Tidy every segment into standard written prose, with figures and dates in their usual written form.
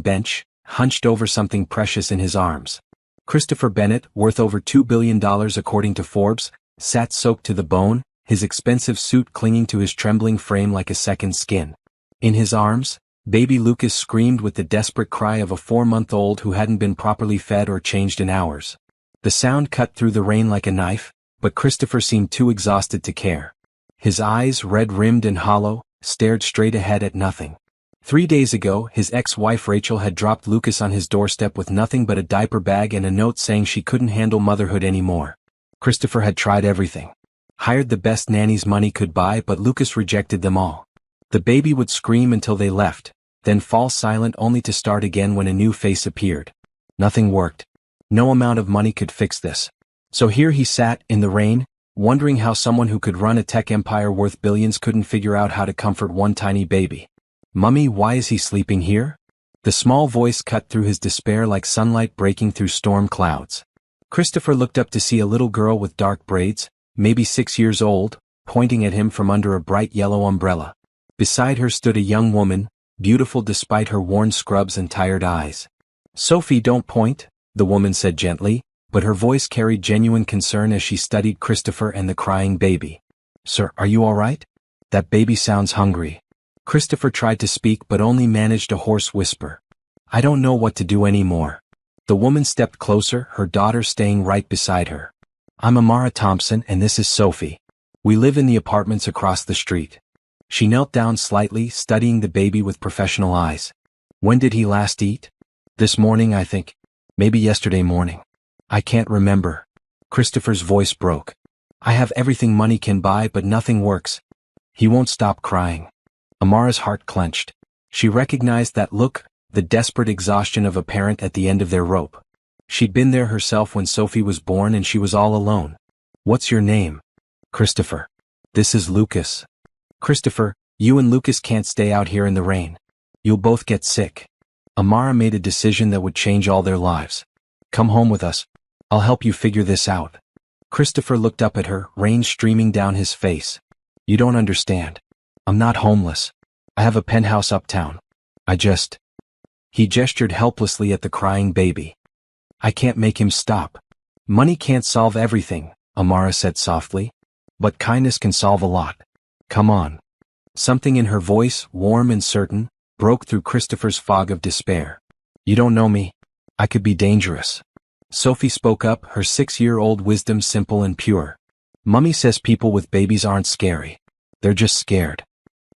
parking bench, hunched over something precious in his arms. Christopher Bennett, worth over $2 billion according to Forbes, sat soaked to the bone, his expensive suit clinging to his trembling frame like a second skin. In his arms, baby Lucas screamed with the desperate cry of a 4-month-old who hadn't been properly fed or changed in hours. The sound cut through the rain like a knife, but Christopher seemed too exhausted to care. His eyes, red-rimmed and hollow, stared straight ahead at nothing. 3 days ago, his ex-wife Rachel had dropped Lucas on his doorstep with nothing but a diaper bag and a note saying she couldn't handle motherhood anymore. Christopher had tried everything. Hired the best nannies money could buy, but Lucas rejected them all. The baby would scream until they left, then fall silent only to start again when a new face appeared. Nothing worked. No amount of money could fix this. So here he sat, in the rain, wondering how someone who could run a tech empire worth billions couldn't figure out how to comfort one tiny baby. "Mummy, why is he sleeping here?" The small voice cut through his despair like sunlight breaking through storm clouds. Christopher looked up to see a little girl with dark braids, maybe 6 years old, pointing at him from under a bright yellow umbrella. Beside her stood a young woman, beautiful despite her worn scrubs and tired eyes. "Sophie, don't point," the woman said gently, but her voice carried genuine concern as she studied Christopher and the crying baby. "Sir, are you all right? That baby sounds hungry." Christopher tried to speak but only managed a hoarse whisper. "I don't know what to do anymore." The woman stepped closer, her daughter staying right beside her. "I'm Amara Thompson and this is Sophie. We live in the apartments across the street." She knelt down slightly, studying the baby with professional eyes. "When did he last eat?" "This morning, I think. Maybe yesterday morning. I can't remember." Christopher's voice broke. "I have everything money can buy but nothing works. He won't stop crying." Amara's heart clenched. She recognized that look, the desperate exhaustion of a parent at the end of their rope. She'd been there herself when Sophie was born and she was all alone. "What's your name?" "Christopher." "This is Lucas." "Christopher, you and Lucas can't stay out here in the rain. You'll both get sick." Amara made a decision that would change all their lives. "Come home with us. I'll help you figure this out." Christopher looked up at her, rain streaming down his face. "You don't understand. I'm not homeless. I have a penthouse uptown. He gestured helplessly at the crying baby. "I can't make him stop." "Money can't solve everything," Amara said softly. "But kindness can solve a lot. Come on." Something in her voice, warm and certain, broke through Christopher's fog of despair. "You don't know me. I could be dangerous." Sophie spoke up, her 6-year-old wisdom simple and pure. "Mummy says people with babies aren't scary. They're just scared."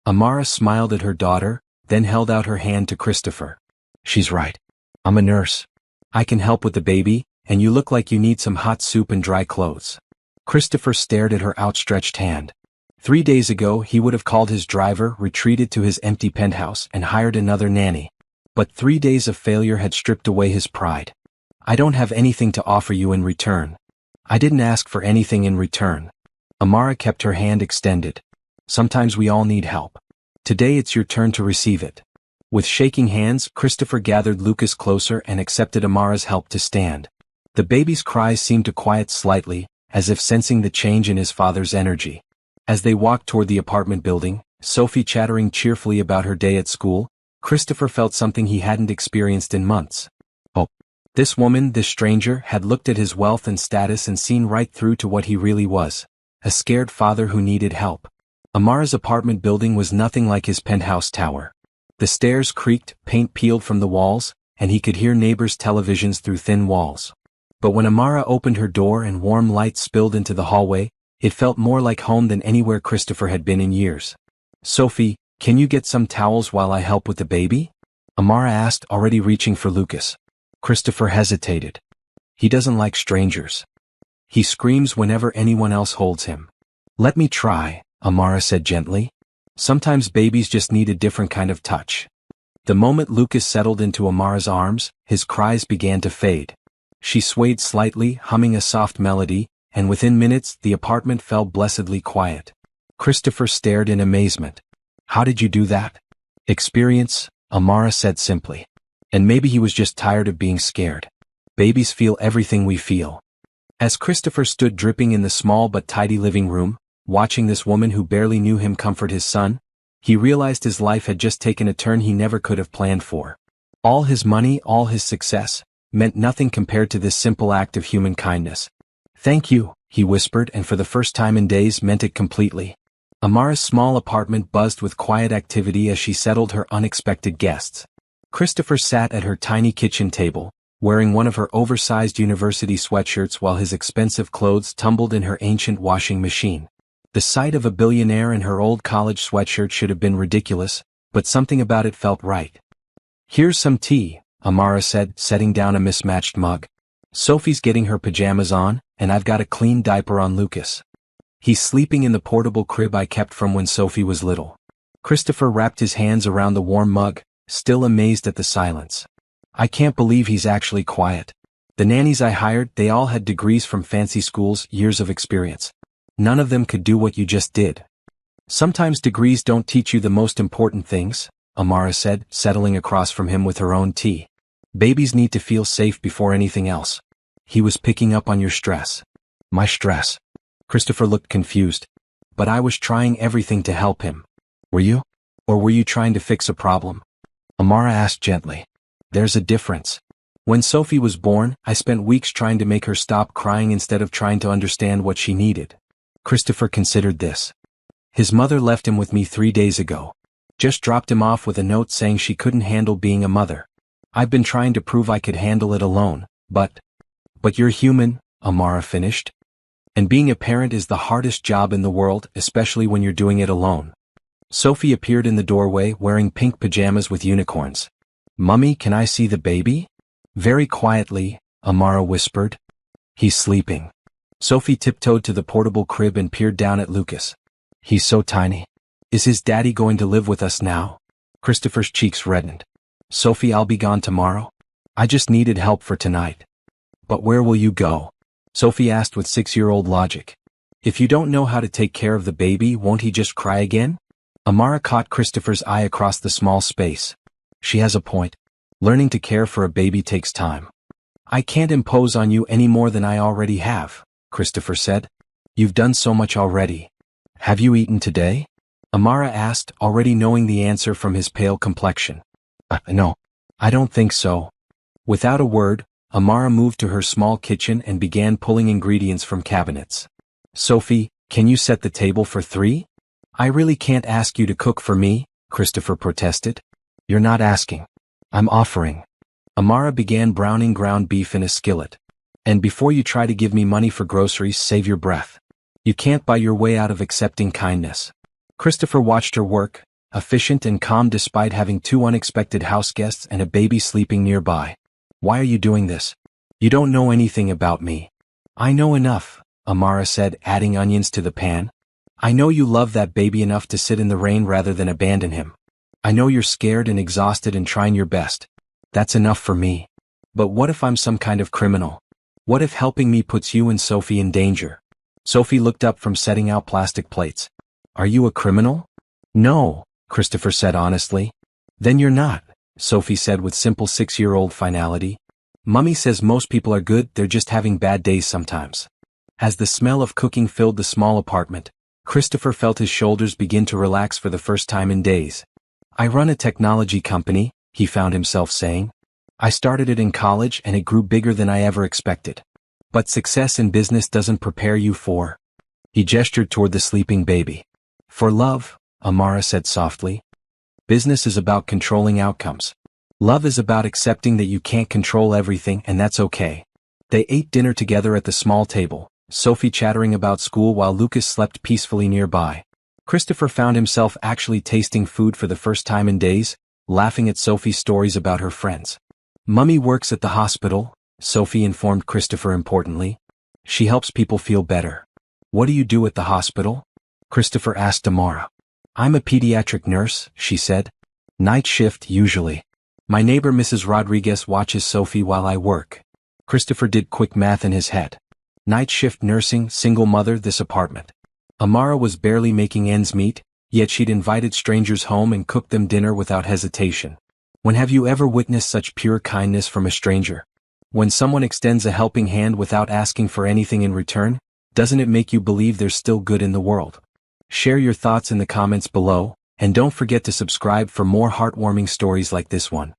Amara smiled at her daughter, then held out her hand to Christopher. "She's right. I'm a nurse. I can help with the baby, and you look like you need some hot soup and dry clothes." Christopher stared at her outstretched hand. 3 days ago he would have called his driver, retreated to his empty penthouse, and hired another nanny. But 3 days of failure had stripped away his pride. "I don't have anything to offer you in return." "I didn't ask for anything in return." Amara kept her hand extended. "Sometimes we all need help. Today it's your turn to receive it." With shaking hands, Christopher gathered Lucas closer and accepted Amara's help to stand. The baby's cries seemed to quiet slightly, as if sensing the change in his father's energy. As they walked toward the apartment building, Sophie chattering cheerfully about her day at school, Christopher felt something he hadn't experienced in months. Oh. This woman, this stranger, had looked at his wealth and status and seen right through to what he really was. A scared father who needed help. Amara's apartment building was nothing like his penthouse tower. The stairs creaked, paint peeled from the walls, and he could hear neighbors' televisions through thin walls. But when Amara opened her door and warm light spilled into the hallway, it felt more like home than anywhere Christopher had been in years. "Sophie, can you get some towels while I help with the baby?" Amara asked, already reaching for Lucas. Christopher hesitated. "He doesn't like strangers. He screams whenever anyone else holds him." "Let me try," Amara said gently. "Sometimes babies just need a different kind of touch." The moment Lucas settled into Amara's arms, his cries began to fade. She swayed slightly, humming a soft melody, and within minutes the apartment fell blessedly quiet. Christopher stared in amazement. "How did you do that?" "Experience," Amara said simply. And maybe he was just tired of being scared. Babies feel everything we feel. As Christopher stood dripping in the small but tidy living room, watching this woman who barely knew him comfort his son, he realized his life had just taken a turn he never could have planned for. All his money, all his success, meant nothing compared to this simple act of human kindness. "Thank you," he whispered, and for the first time in days meant it completely. Amara's small apartment buzzed with quiet activity as she settled her unexpected guests. Christopher sat at her tiny kitchen table, wearing one of her oversized university sweatshirts while his expensive clothes tumbled in her ancient washing machine. The sight of a billionaire in her old college sweatshirt should have been ridiculous, but something about it felt right. "Here's some tea," Amara said, setting down a mismatched mug. "Sophie's getting her pajamas on, and I've got a clean diaper on Lucas. He's sleeping in the portable crib I kept from when Sophie was little." Christopher wrapped his hands around the warm mug, still amazed at the silence. "I can't believe he's actually quiet. The nannies I hired, they all had degrees from fancy schools, years of experience. None of them could do what you just did." "Sometimes degrees don't teach you the most important things," Amara said, settling across from him with her own tea. "Babies need to feel safe before anything else. He was picking up on your stress." "My stress?" Christopher looked confused. "But I was trying everything to help him." "Were you? Or were you trying to fix a problem?" Amara asked gently. "There's a difference. When Sophie was born, I spent weeks trying to make her stop crying instead of trying to understand what she needed." Christopher considered this. "His mother left him with me 3 days ago. Just dropped him off with a note saying she couldn't handle being a mother. I've been trying to prove I could handle it alone, but you're human," Amara finished. "And being a parent is the hardest job in the world, especially when you're doing it alone." Sophie appeared in the doorway wearing pink pajamas with unicorns. "Mummy, can I see the baby?" Very quietly, Amara whispered. "He's sleeping." Sophie tiptoed to the portable crib and peered down at Lucas. "He's so tiny. Is his daddy going to live with us now?" Christopher's cheeks reddened. "Sophie, I'll be gone tomorrow. I just needed help for tonight." "But where will you go?" Sophie asked with 6-year-old logic. "If you don't know how to take care of the baby, won't he just cry again?" Amara caught Christopher's eye across the small space. "She has a point. Learning to care for a baby takes time." "I can't impose on you any more than I already have," Christopher said. "You've done so much already." "Have you eaten today?" Amara asked, already knowing the answer from his pale complexion. No, I don't think so." Without a word, Amara moved to her small kitchen and began pulling ingredients from cabinets. "Sophie, can you set the table for 3? "I really can't ask you to cook for me," Christopher protested. "You're not asking. I'm offering." Amara began browning ground beef in a skillet. "And before you try to give me money for groceries, save your breath. You can't buy your way out of accepting kindness." Christopher watched her work, efficient and calm despite having 2 unexpected house guests and a baby sleeping nearby. "Why are you doing this? You don't know anything about me." "I know enough," Amara said, adding onions to the pan. "I know you love that baby enough to sit in the rain rather than abandon him. I know you're scared and exhausted and trying your best. That's enough for me. But what if I'm some kind of criminal? What if helping me puts you and Sophie in danger?" Sophie looked up from setting out plastic plates. "Are you a criminal?" "No," Christopher said honestly. "Then you're not," Sophie said with simple 6-year-old finality. "Mummy says most people are good, they're just having bad days sometimes." As the smell of cooking filled the small apartment, Christopher felt his shoulders begin to relax for the first time in days. "I run a technology company," he found himself saying. "I started it in college and it grew bigger than I ever expected. But success in business doesn't prepare you for—" He gestured toward the sleeping baby. "For love," Amara said softly. "Business is about controlling outcomes. Love is about accepting that you can't control everything and that's okay." They ate dinner together at the small table, Sophie chattering about school while Lucas slept peacefully nearby. Christopher found himself actually tasting food for the first time in days, laughing at Sophie's stories about her friends. "Mummy works at the hospital," Sophie informed Christopher importantly. "She helps people feel better." "What do you do at the hospital?" Christopher asked Amara. "I'm a pediatric nurse," she said. "Night shift, usually. My neighbor Mrs. Rodriguez watches Sophie while I work." Christopher did quick math in his head. Night shift nursing, single mother, this apartment. Amara was barely making ends meet, yet she'd invited strangers home and cooked them dinner without hesitation. When have you ever witnessed such pure kindness from a stranger? When someone extends a helping hand without asking for anything in return, doesn't it make you believe there's still good in the world? Share your thoughts in the comments below, and don't forget to subscribe for more heartwarming stories like this one.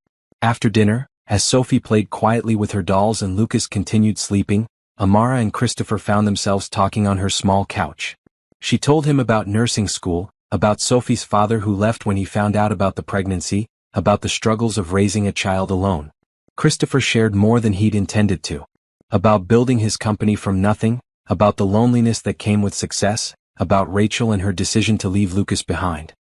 After dinner, as Sophie played quietly with her dolls and Lucas continued sleeping, Amara and Christopher found themselves talking on her small couch. She told him about nursing school, about Sophie's father who left when he found out about the pregnancy, about the struggles of raising a child alone. Christopher shared more than he'd intended to. About building his company from nothing, about the loneliness that came with success, about Rachel and her decision to leave Lucas behind.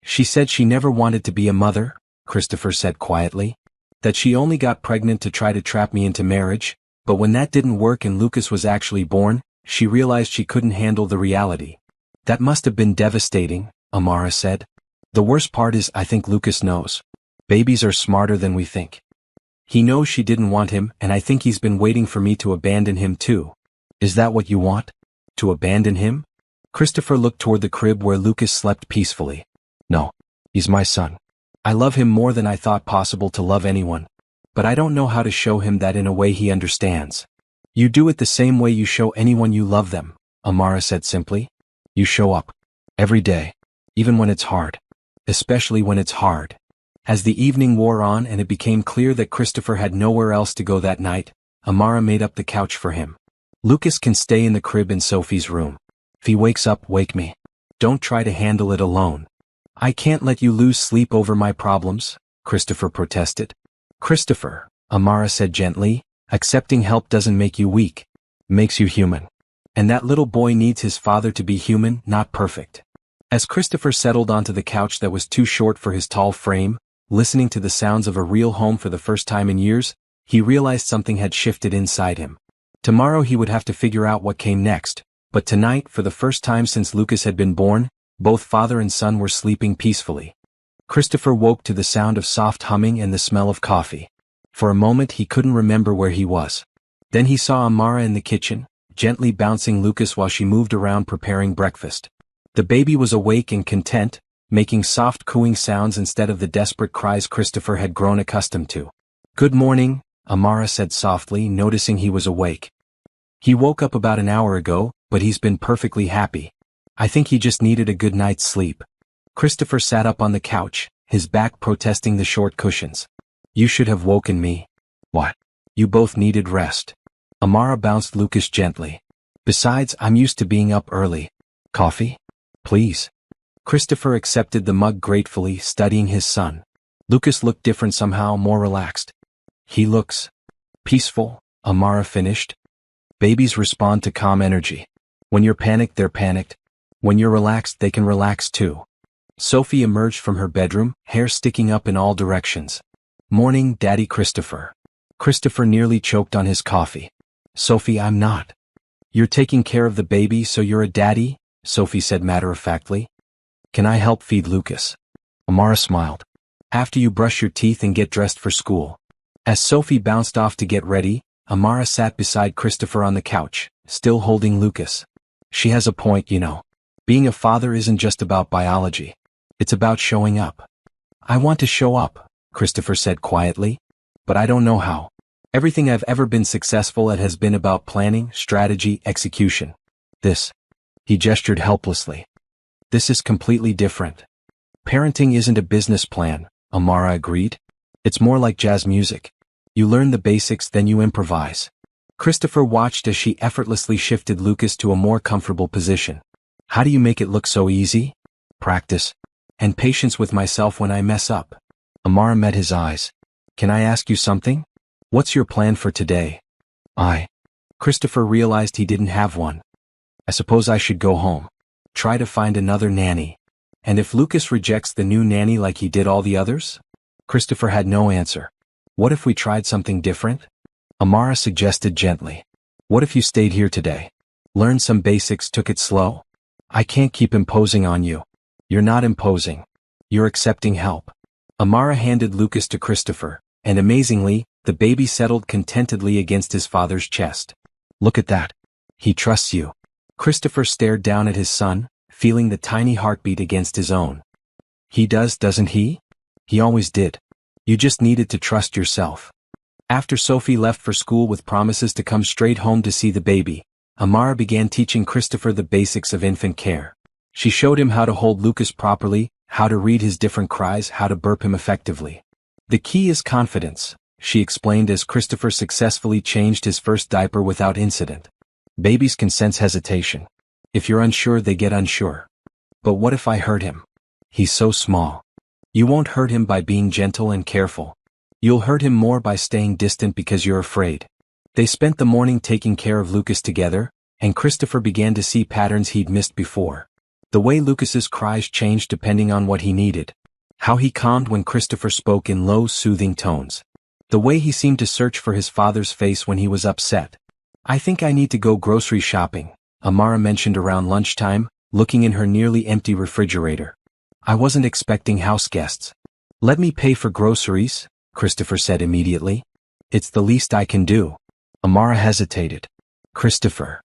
She said she never wanted to be a mother, Christopher said quietly. That she only got pregnant to try to trap me into marriage, but when that didn't work and Lucas was actually born, she realized she couldn't handle the reality. That must have been devastating, Amara said. The worst part is I think Lucas knows. Babies are smarter than we think. He knows she didn't want him, and I think he's been waiting for me to abandon him too. Is that what you want? To abandon him? Christopher looked toward the crib where Lucas slept peacefully. No. He's my son. I love him more than I thought possible to love anyone. But I don't know how to show him that in a way he understands. You do it the same way you show anyone you love them, Amara said simply. You show up. Every day. Even when it's hard. Especially when it's hard. As the evening wore on and it became clear that Christopher had nowhere else to go that night, Amara made up the couch for him. Lucas can stay in the crib in Sophie's room. If he wakes up, wake me. Don't try to handle it alone. I can't let you lose sleep over my problems, Christopher protested. Christopher, Amara said gently, accepting help doesn't make you weak. Makes you human. And that little boy needs his father to be human, not perfect. As Christopher settled onto the couch that was too short for his tall frame, listening to the sounds of a real home for the first time in years, he realized something had shifted inside him. Tomorrow he would have to figure out what came next, but tonight, for the first time since Lucas had been born, both father and son were sleeping peacefully. Christopher woke to the sound of soft humming and the smell of coffee. For a moment he couldn't remember where he was. Then he saw Amara in the kitchen, gently bouncing Lucas while she moved around preparing breakfast. The baby was awake and content, making soft cooing sounds instead of the desperate cries Christopher had grown accustomed to. Good morning, Amara said softly, noticing he was awake. He woke up about an hour ago, but he's been perfectly happy. I think he just needed a good night's sleep. Christopher sat up on the couch, his back protesting the short cushions. You should have woken me. What? You both needed rest. Amara bounced Lucas gently. Besides, I'm used to being up early. Coffee? Please. Christopher accepted the mug gratefully, studying his son. Lucas looked different somehow, more relaxed. He looks peaceful, Amara finished. Babies respond to calm energy. When you're panicked, they're panicked. When you're relaxed, they can relax too. Sophie emerged from her bedroom, hair sticking up in all directions. Morning, Daddy Christopher. Christopher nearly choked on his coffee. Sophie, I'm not. You're taking care of the baby, so you're a daddy? Sophie said matter-of-factly. Can I help feed Lucas? Amara smiled. After you brush your teeth and get dressed for school. As Sophie bounced off to get ready, Amara sat beside Christopher on the couch, still holding Lucas. She has a point, you know. Being a father isn't just about biology. It's about showing up. I want to show up, Christopher said quietly. But I don't know how. Everything I've ever been successful at has been about planning, strategy, execution. He gestured helplessly. This is completely different. Parenting isn't a business plan, Amara agreed. It's more like jazz music. You learn the basics, then you improvise. Christopher watched as she effortlessly shifted Lucas to a more comfortable position. How do you make it look so easy? Practice. And patience with myself when I mess up. Amara met his eyes. Can I ask you something? What's your plan for today? Christopher realized he didn't have one. I suppose I should go home. Try to find another nanny. And if Lucas rejects the new nanny like he did all the others? Christopher had no answer. What if we tried something different? Amara suggested gently. What if you stayed here today? Learned some basics, took it slow? I can't keep imposing on you. You're not imposing. You're accepting help. Amara handed Lucas to Christopher, and amazingly, the baby settled contentedly against his father's chest. Look at that. He trusts you. Christopher stared down at his son, feeling the tiny heartbeat against his own. He does, doesn't he? He always did. You just needed to trust yourself. After Sophie left for school with promises to come straight home to see the baby, Amara began teaching Christopher the basics of infant care. She showed him how to hold Lucas properly, how to read his different cries, how to burp him effectively. The key is confidence, she explained as Christopher successfully changed his first diaper without incident. Babies can sense hesitation. If you're unsure, they get unsure. But what if I hurt him? He's so small. You won't hurt him by being gentle and careful. You'll hurt him more by staying distant because you're afraid. They spent the morning taking care of Lucas together, and Christopher began to see patterns he'd missed before. The way Lucas's cries changed depending on what he needed. How he calmed when Christopher spoke in low, soothing tones. The way he seemed to search for his father's face when he was upset. I think I need to go grocery shopping, Amara mentioned around lunchtime, looking in her nearly empty refrigerator. I wasn't expecting house guests. Let me pay for groceries, Christopher said immediately. It's the least I can do. Amara hesitated. Christopher.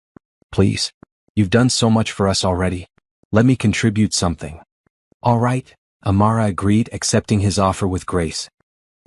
Please. You've done so much for us already. Let me contribute something. All right, Amara agreed, accepting his offer with grace.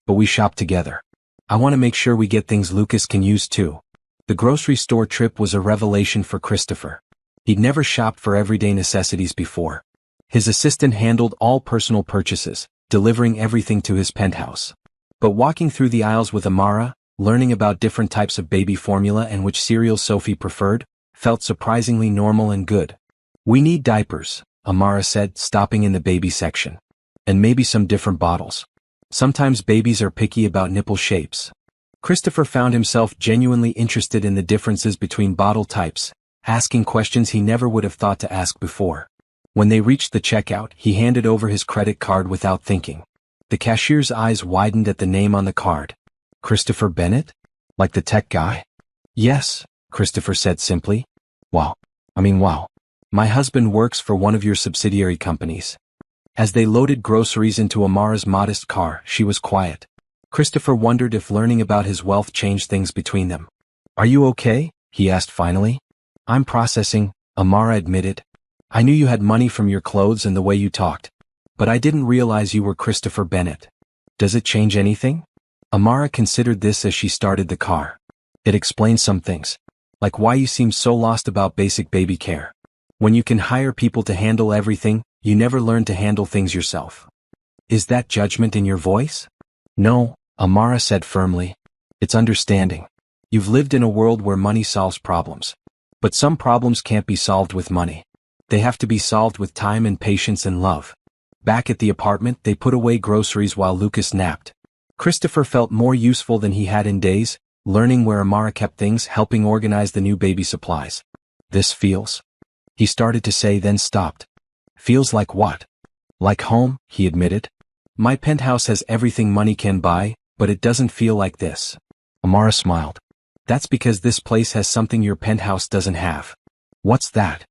But we shop together. I want to make sure we get things Lucas can use too. The grocery store trip was a revelation for Christopher. He'd never shopped for everyday necessities before. His assistant handled all personal purchases, delivering everything to his penthouse. But walking through the aisles with Amara, learning about different types of baby formula and which cereal Sophie preferred, felt surprisingly normal and good. We need diapers, Amara said, stopping in the baby section. And maybe some different bottles. Sometimes babies are picky about nipple shapes. Christopher found himself genuinely interested in the differences between bottle types, asking questions he never would have thought to ask before. When they reached the checkout, he handed over his credit card without thinking. The cashier's eyes widened at the name on the card. Christopher Bennett? Like the tech guy? Yes, Christopher said simply. Wow. My husband works for one of your subsidiary companies. As they loaded groceries into Amara's modest car, she was quiet. Christopher wondered if learning about his wealth changed things between them. Are you okay? He asked finally. I'm processing, Amara admitted. I knew you had money from your clothes and the way you talked. But I didn't realize you were Christopher Bennett. Does it change anything? Amara considered this as she started the car. It explains some things. Like why you seem so lost about basic baby care. When you can hire people to handle everything, you never learn to handle things yourself. Is that judgment in your voice? No, Amara said firmly. It's understanding. You've lived in a world where money solves problems. But some problems can't be solved with money. They have to be solved with time and patience and love. Back at the apartment, they put away groceries while Lucas napped. Christopher felt more useful than he had in days, learning where Amara kept things, helping organize the new baby supplies. This feels. He started to say, then stopped. Feels like what? Like home, he admitted. My penthouse has everything money can buy, but it doesn't feel like this. Amara smiled. That's because this place has something your penthouse doesn't have. What's that?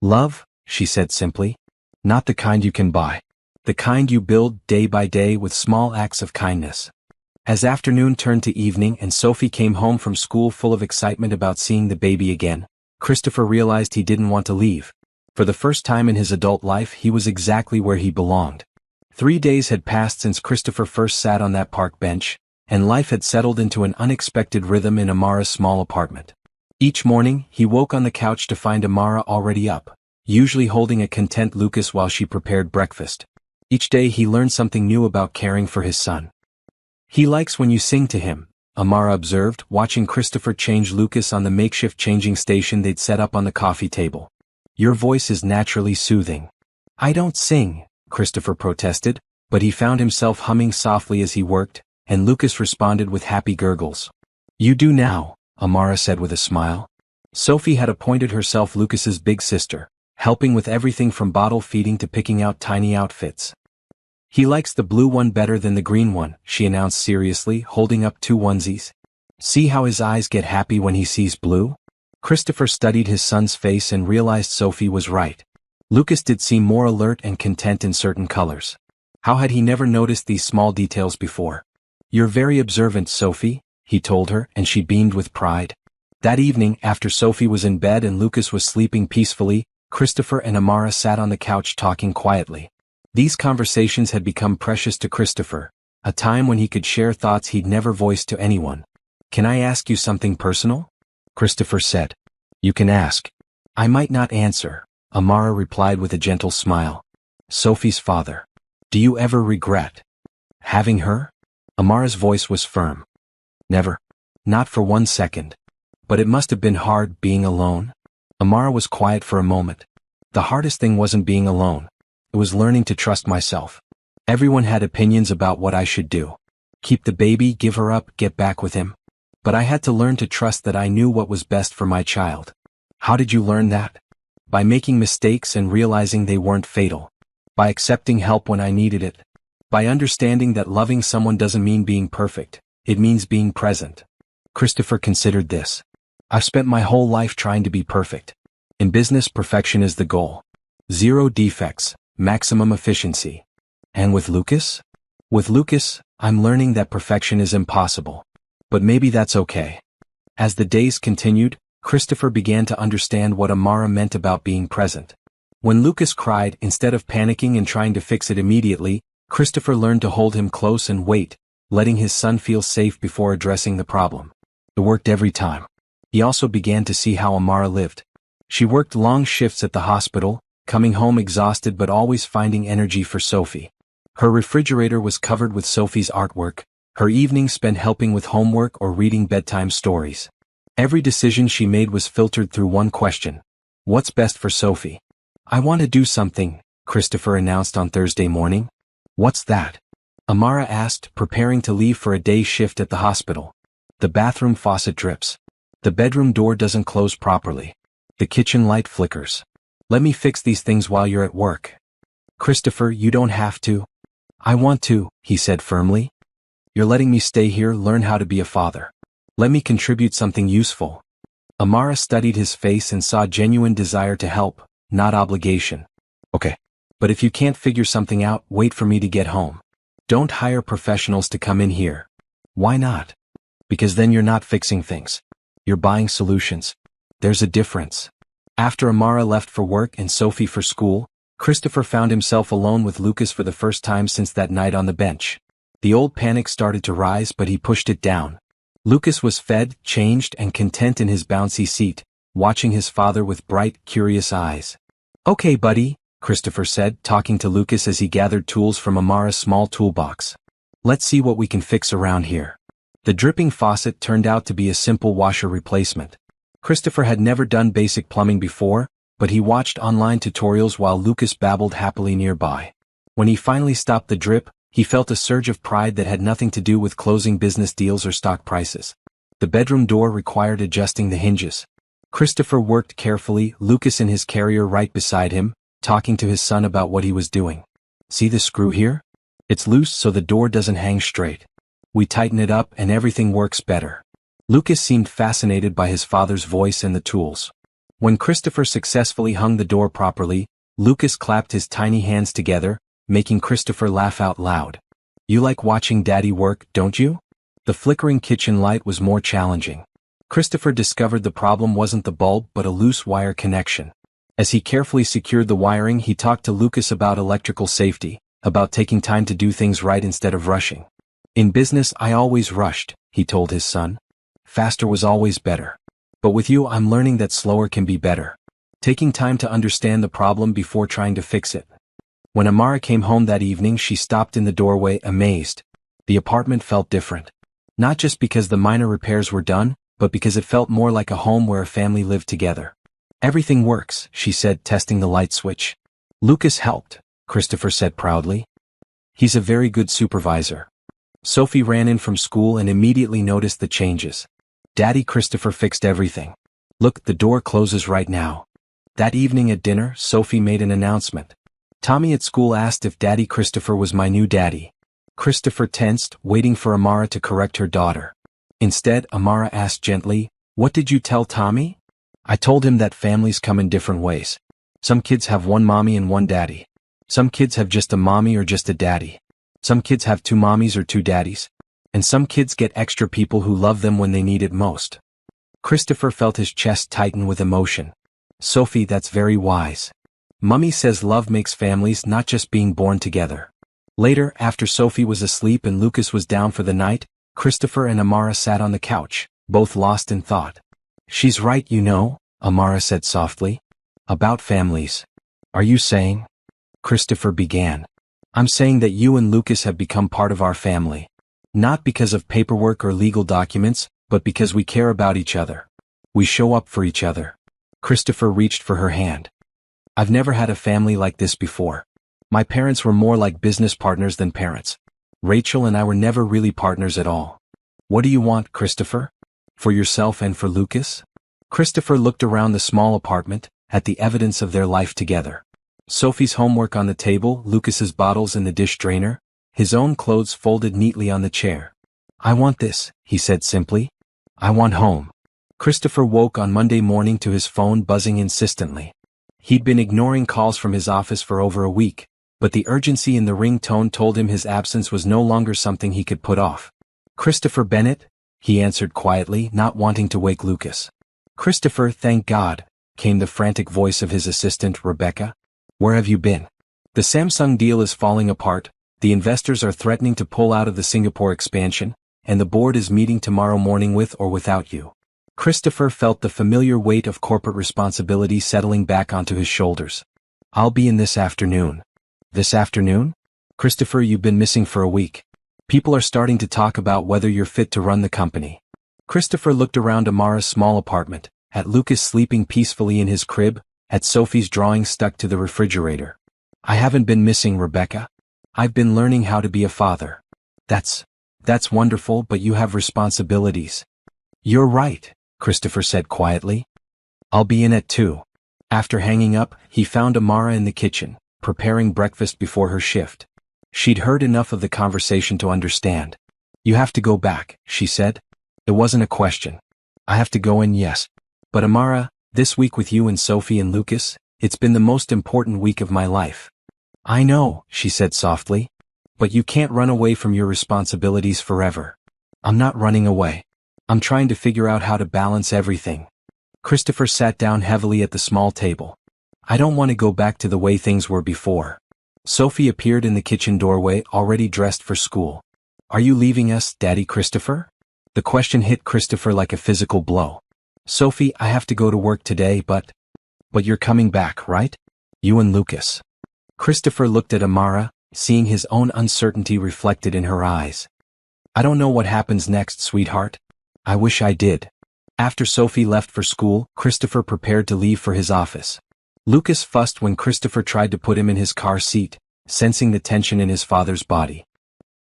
Love, she said simply. Not the kind you can buy. The kind you build day by day with small acts of kindness. As afternoon turned to evening and Sophie came home from school full of excitement about seeing the baby again, Christopher realized he didn't want to leave. For the first time in his adult life, he was exactly where he belonged. 3 days had passed since Christopher first sat on that park bench, and life had settled into an unexpected rhythm in Amara's small apartment. Each morning, he woke on the couch to find Amara already up, usually holding a content Lucas while she prepared breakfast. Each day he learned something new about caring for his son. He likes when you sing to him, Amara observed, watching Christopher change Lucas on the makeshift changing station they'd set up on the coffee table. Your voice is naturally soothing. I don't sing, Christopher protested, but he found himself humming softly as he worked, and Lucas responded with happy gurgles. You do now, Amara said with a smile. Sophie had appointed herself Lucas's big sister, helping with everything from bottle feeding to picking out tiny outfits. He likes the blue one better than the green one, she announced seriously, holding up 2 onesies. See how his eyes get happy when he sees blue? Christopher studied his son's face and realized Sophie was right. Lucas did seem more alert and content in certain colors. How had he never noticed these small details before? You're very observant, Sophie, he told her, and she beamed with pride. That evening, after Sophie was in bed and Lucas was sleeping peacefully, Christopher and Amara sat on the couch talking quietly. These conversations had become precious to Christopher, a time when he could share thoughts he'd never voiced to anyone. Can I ask you something personal? Christopher said. You can ask. I might not answer, Amara replied with a gentle smile. Sophie's father. Do you ever regret having her? Amara's voice was firm. Never. Not for 1 second. But it must have been hard being alone. Amara was quiet for a moment. The hardest thing wasn't being alone. It was learning to trust myself. Everyone had opinions about what I should do. Keep the baby, give her up, get back with him. But I had to learn to trust that I knew what was best for my child. How did you learn that? By making mistakes and realizing they weren't fatal. By accepting help when I needed it. By understanding that loving someone doesn't mean being perfect, it means being present. Christopher considered this. I've spent my whole life trying to be perfect. In business, perfection is the goal. 0 defects, maximum efficiency. And with Lucas? With Lucas, I'm learning that perfection is impossible. But maybe that's okay. As the days continued, Christopher began to understand what Amara meant about being present. When Lucas cried, instead of panicking and trying to fix it immediately, Christopher learned to hold him close and wait, letting his son feel safe before addressing the problem. It worked every time. He also began to see how Amara lived. She worked long shifts at the hospital, coming home exhausted but always finding energy for Sophie. Her refrigerator was covered with Sophie's artwork, her evenings spent helping with homework or reading bedtime stories. Every decision she made was filtered through one question. What's best for Sophie? I want to do something, Christopher announced on Thursday morning. What's that? Amara asked, preparing to leave for a day shift at the hospital. The bathroom faucet drips. The bedroom door doesn't close properly. The kitchen light flickers. Let me fix these things while you're at work. Christopher, you don't have to. I want to, he said firmly. You're letting me stay here, learn how to be a father. Let me contribute something useful. Amara studied his face and saw genuine desire to help, not obligation. Okay. But if you can't figure something out, wait for me to get home. Don't hire professionals to come in here. Why not? Because then you're not fixing things. You're buying solutions. There's a difference. After Amara left for work and Sophie for school, Christopher found himself alone with Lucas for the first time since that night on the bench. The old panic started to rise, but he pushed it down. Lucas was fed, changed, and content in his bouncy seat, watching his father with bright, curious eyes. Okay, buddy, Christopher said, talking to Lucas as he gathered tools from Amara's small toolbox. Let's see what we can fix around here. The dripping faucet turned out to be a simple washer replacement. Christopher had never done basic plumbing before, but he watched online tutorials while Lucas babbled happily nearby. When he finally stopped the drip, he felt a surge of pride that had nothing to do with closing business deals or stock prices. The bedroom door required adjusting the hinges. Christopher worked carefully, Lucas in his carrier right beside him, talking to his son about what he was doing. See the screw here? It's loose so the door doesn't hang straight. We tighten it up and everything works better. Lucas seemed fascinated by his father's voice and the tools. When Christopher successfully hung the door properly, Lucas clapped his tiny hands together, making Christopher laugh out loud. You like watching Daddy work, don't you? The flickering kitchen light was more challenging. Christopher discovered the problem wasn't the bulb but a loose wire connection. As he carefully secured the wiring, he talked to Lucas about electrical safety, about taking time to do things right instead of rushing. In business, I always rushed, he told his son. Faster was always better. But with you, I'm learning that slower can be better. Taking time to understand the problem before trying to fix it. When Amara came home that evening, she stopped in the doorway, amazed. The apartment felt different. Not just because the minor repairs were done, but because it felt more like a home where a family lived together. Everything works, she said, testing the light switch. Lucas helped, Christopher said proudly. He's a very good supervisor. Sophie ran in from school and immediately noticed the changes. Daddy, Christopher fixed everything. Look, the door closes right now. That evening at dinner, Sophie made an announcement. Tommy at school asked if Daddy Christopher was my new daddy. Christopher tensed, waiting for Amara to correct her daughter. Instead, Amara asked gently, "What did you tell Tommy?" I told him that families come in different ways. Some kids have one mommy and one daddy. Some kids have just a mommy or just a daddy. Some kids have two mommies or two daddies. And some kids get extra people who love them when they need it most. Christopher felt his chest tighten with emotion. Sophie, that's very wise. Mummy says love makes families, not just being born together. Later, after Sophie was asleep and Lucas was down for the night, Christopher and Amara sat on the couch, both lost in thought. She's right, you know, Amara said softly. About families. Are you saying? Christopher began. I'm saying that you and Lucas have become part of our family. Not because of paperwork or legal documents, but because we care about each other. We show up for each other. Christopher reached for her hand. I've never had a family like this before. My parents were more like business partners than parents. Rachel and I were never really partners at all. What do you want, Christopher? For yourself and for Lucas? Christopher looked around the small apartment, at the evidence of their life together. Sophie's homework on the table, Lucas's bottles in the dish drainer, his own clothes folded neatly on the chair. I want this, he said simply. I want home. Christopher woke on Monday morning to his phone buzzing insistently. He'd been ignoring calls from his office for over a week, but the urgency in the ringtone told him his absence was no longer something he could put off. Christopher Bennett? He answered quietly, not wanting to wake Lucas. Christopher, thank God, came the frantic voice of his assistant, Rebecca. Where have you been? The Samsung deal is falling apart, the investors are threatening to pull out of the Singapore expansion, and the board is meeting tomorrow morning with or without you. Christopher felt the familiar weight of corporate responsibility settling back onto his shoulders. I'll be in this afternoon. This afternoon? Christopher, you've been missing for a week. People are starting to talk about whether you're fit to run the company. Christopher looked around Amara's small apartment, at Lucas sleeping peacefully in his crib, at Sophie's drawing stuck to the refrigerator. I haven't been missing, Rebecca. I've been learning how to be a father. That's wonderful, but you have responsibilities. You're right, Christopher said quietly. I'll be in at 2. After hanging up, he found Amara in the kitchen, preparing breakfast before her shift. She'd heard enough of the conversation to understand. You have to go back, she said. It wasn't a question. I have to go in, yes. But Amara, this week with you and Sophie and Lucas, it's been the most important week of my life. I know, she said softly. But you can't run away from your responsibilities forever. I'm not running away. I'm trying to figure out how to balance everything. Christopher sat down heavily at the small table. I don't want to go back to the way things were before. Sophie appeared in the kitchen doorway, already dressed for school. Are you leaving us, Daddy Christopher? The question hit Christopher like a physical blow. Sophie, I have to go to work today, but you're coming back, right? You and Lucas. Christopher looked at Amara, seeing his own uncertainty reflected in her eyes. I don't know what happens next, sweetheart. I wish I did. After Sophie left for school, Christopher prepared to leave for his office. Lucas fussed when Christopher tried to put him in his car seat, sensing the tension in his father's body.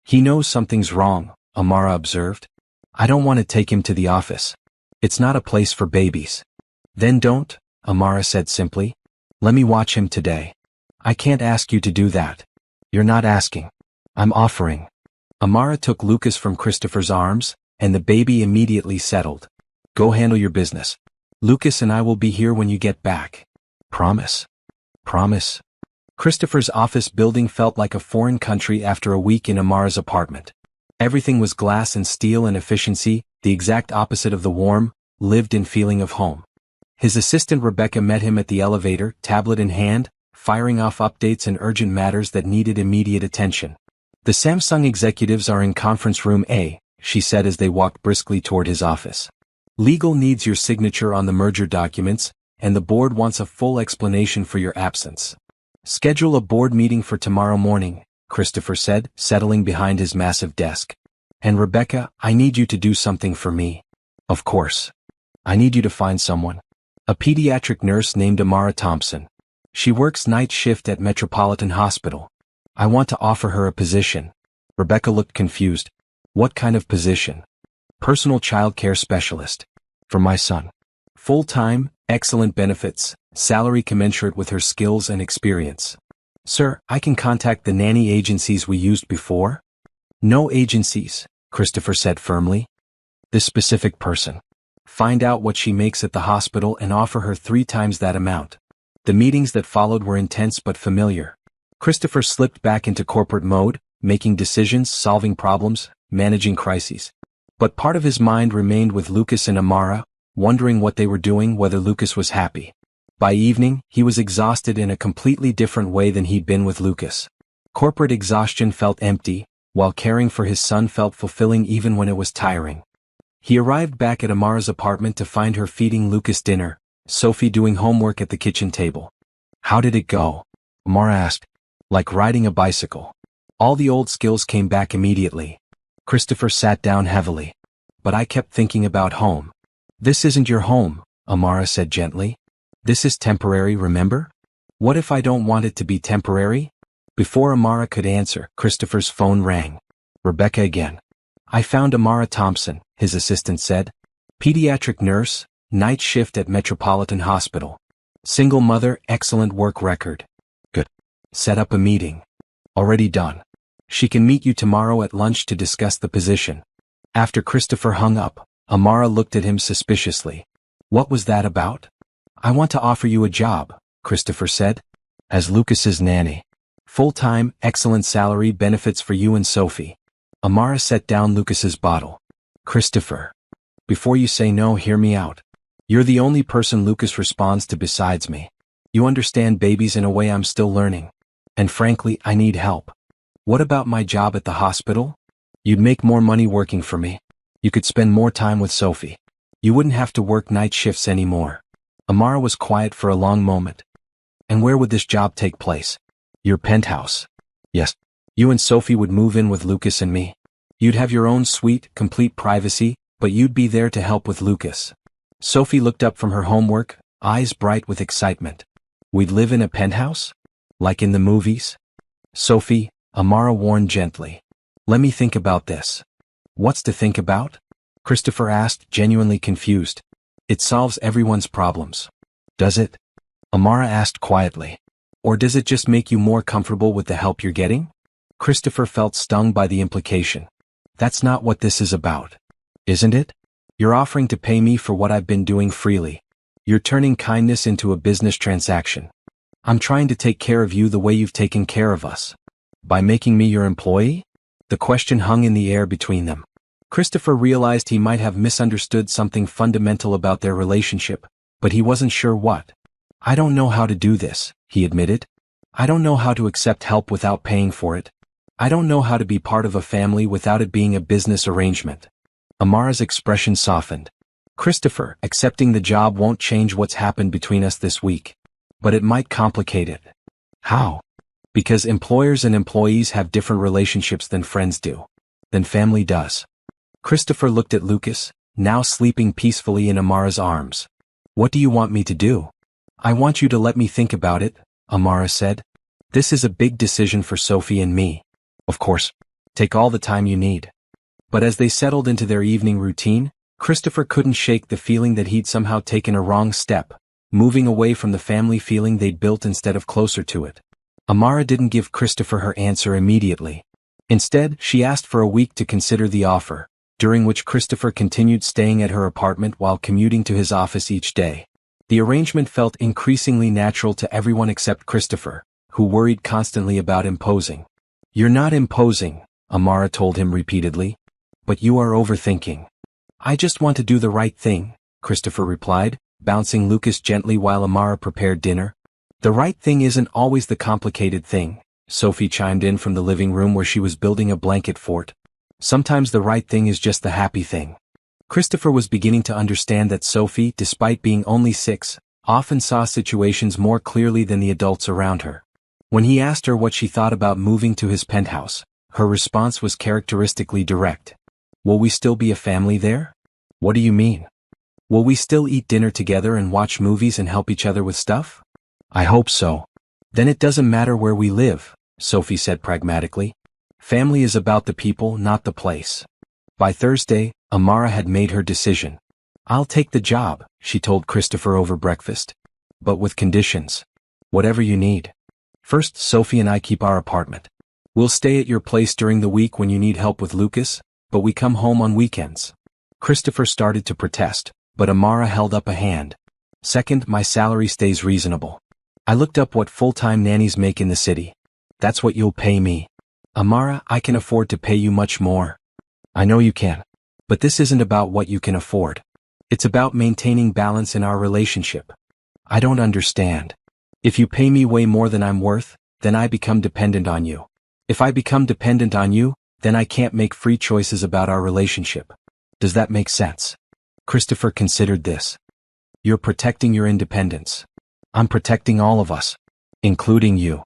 He knows something's wrong, Amara observed. I don't want to take him to the office. It's not a place for babies. Then don't, Amara said simply. Let me watch him today. I can't ask you to do that. You're not asking. I'm offering. Amara took Lucas from Christopher's arms, and the baby immediately settled. Go handle your business. Lucas and I will be here when you get back. Promise? Promise? Christopher's office building felt like a foreign country after a week in Amara's apartment. Everything was glass and steel and efficiency, the exact opposite of the warm, lived-in feeling of home. His assistant Rebecca met him at the elevator, tablet in hand, firing off updates and urgent matters that needed immediate attention. The Samsung executives are in conference room A, she said as they walked briskly toward his office. Legal needs your signature on the merger documents, and the board wants a full explanation for your absence. Schedule a board meeting for tomorrow morning, Christopher said, settling behind his massive desk. And Rebecca, I need you to do something for me. Of course. I need you to find someone. A pediatric nurse named Amara Thompson. She works night shift at Metropolitan Hospital. I want to offer her a position. Rebecca looked confused. What kind of position? Personal child care specialist. For my son. Full-time, excellent benefits, salary commensurate with her skills and experience. Sir, I can contact the nanny agencies we used before? No agencies, Christopher said firmly. This specific person. Find out what she makes at the hospital and offer her 3 times that amount. The meetings that followed were intense but familiar. Christopher slipped back into corporate mode, making decisions, solving problems, managing crises. But part of his mind remained with Lucas and Amara, wondering what they were doing, whether Lucas was happy. By evening, he was exhausted in a completely different way than he'd been with Lucas. Corporate exhaustion felt empty, while caring for his son felt fulfilling even when it was tiring. He arrived back at Amara's apartment to find her feeding Lucas dinner, Sophie doing homework at the kitchen table. How did it go? Amara asked. Like riding a bicycle. All the old skills came back immediately. Christopher sat down heavily. But I kept thinking about home. This isn't your home, Amara said gently. This is temporary, remember? What if I don't want it to be temporary? Before Amara could answer, Christopher's phone rang. Rebecca again. I found Amara Thompson, his assistant said. Pediatric nurse, night shift at Metropolitan Hospital. Single mother, excellent work record. Good. Set up a meeting. Already done. She can meet you tomorrow at lunch to discuss the position. After Christopher hung up, Amara looked at him suspiciously. What was that about? I want to offer you a job, Christopher said. As Lucas's nanny. Full-time, excellent salary, benefits for you and Sophie. Amara set down Lucas's bottle. Christopher. Before you say no, hear me out. You're the only person Lucas responds to besides me. You understand babies in a way I'm still learning. And frankly, I need help. What about my job at the hospital? You'd make more money working for me. You could spend more time with Sophie. You wouldn't have to work night shifts anymore. Amara was quiet for a long moment. And where would this job take place? Your penthouse. Yes. You and Sophie would move in with Lucas and me. You'd have your own suite, complete privacy, but you'd be there to help with Lucas. Sophie looked up from her homework, eyes bright with excitement. We'd live in a penthouse? Like in the movies? Sophie, Amara warned gently. Let me think about this. What's to think about? Christopher asked, genuinely confused. It solves everyone's problems. Does it? Amara asked quietly. Or does it just make you more comfortable with the help you're getting? Christopher felt stung by the implication. That's not what this is about. Isn't it? You're offering to pay me for what I've been doing freely. You're turning kindness into a business transaction. I'm trying to take care of you the way you've taken care of us. By making me your employee? The question hung in the air between them. Christopher realized he might have misunderstood something fundamental about their relationship, but he wasn't sure what. I don't know how to do this, he admitted. I don't know how to accept help without paying for it. I don't know how to be part of a family without it being a business arrangement. Amara's expression softened. Christopher, accepting the job won't change what's happened between us this week. But it might complicate it. How? Because employers and employees have different relationships than friends do. Than family does. Christopher looked at Lucas, now sleeping peacefully in Amara's arms. What do you want me to do? I want you to let me think about it, Amara said. This is a big decision for Sophie and me. Of course. Take all the time you need. But as they settled into their evening routine, Christopher couldn't shake the feeling that he'd somehow taken a wrong step, moving away from the family feeling they'd built instead of closer to it. Amara didn't give Christopher her answer immediately. Instead, she asked for a week to consider the offer, during which Christopher continued staying at her apartment while commuting to his office each day. The arrangement felt increasingly natural to everyone except Christopher, who worried constantly about imposing. You're not imposing, Amara told him repeatedly. But you are overthinking. I just want to do the right thing, Christopher replied, bouncing Lucas gently while Amara prepared dinner. The right thing isn't always the complicated thing, Sophie chimed in from the living room where she was building a blanket fort. Sometimes the right thing is just the happy thing. Christopher was beginning to understand that Sophie, despite being only 6, often saw situations more clearly than the adults around her. When he asked her what she thought about moving to his penthouse, her response was characteristically direct. Will we still be a family there? What do you mean? Will we still eat dinner together and watch movies and help each other with stuff? I hope so. Then it doesn't matter where we live, Sophie said pragmatically. Family is about the people, not the place. By Thursday, Amara had made her decision. I'll take the job, she told Christopher over breakfast. But with conditions. Whatever you need. First, Sophie and I keep our apartment. We'll stay at your place during the week when you need help with Lucas, but we come home on weekends. Christopher started to protest, but Amara held up a hand. Second, my salary stays reasonable. I looked up what full-time nannies make in the city. That's what you'll pay me. Amara, I can afford to pay you much more. I know you can. But this isn't about what you can afford. It's about maintaining balance in our relationship. I don't understand. If you pay me way more than I'm worth, then I become dependent on you. If I become dependent on you, then I can't make free choices about our relationship. Does that make sense? Christopher considered this. You're protecting your independence. I'm protecting all of us. Including you.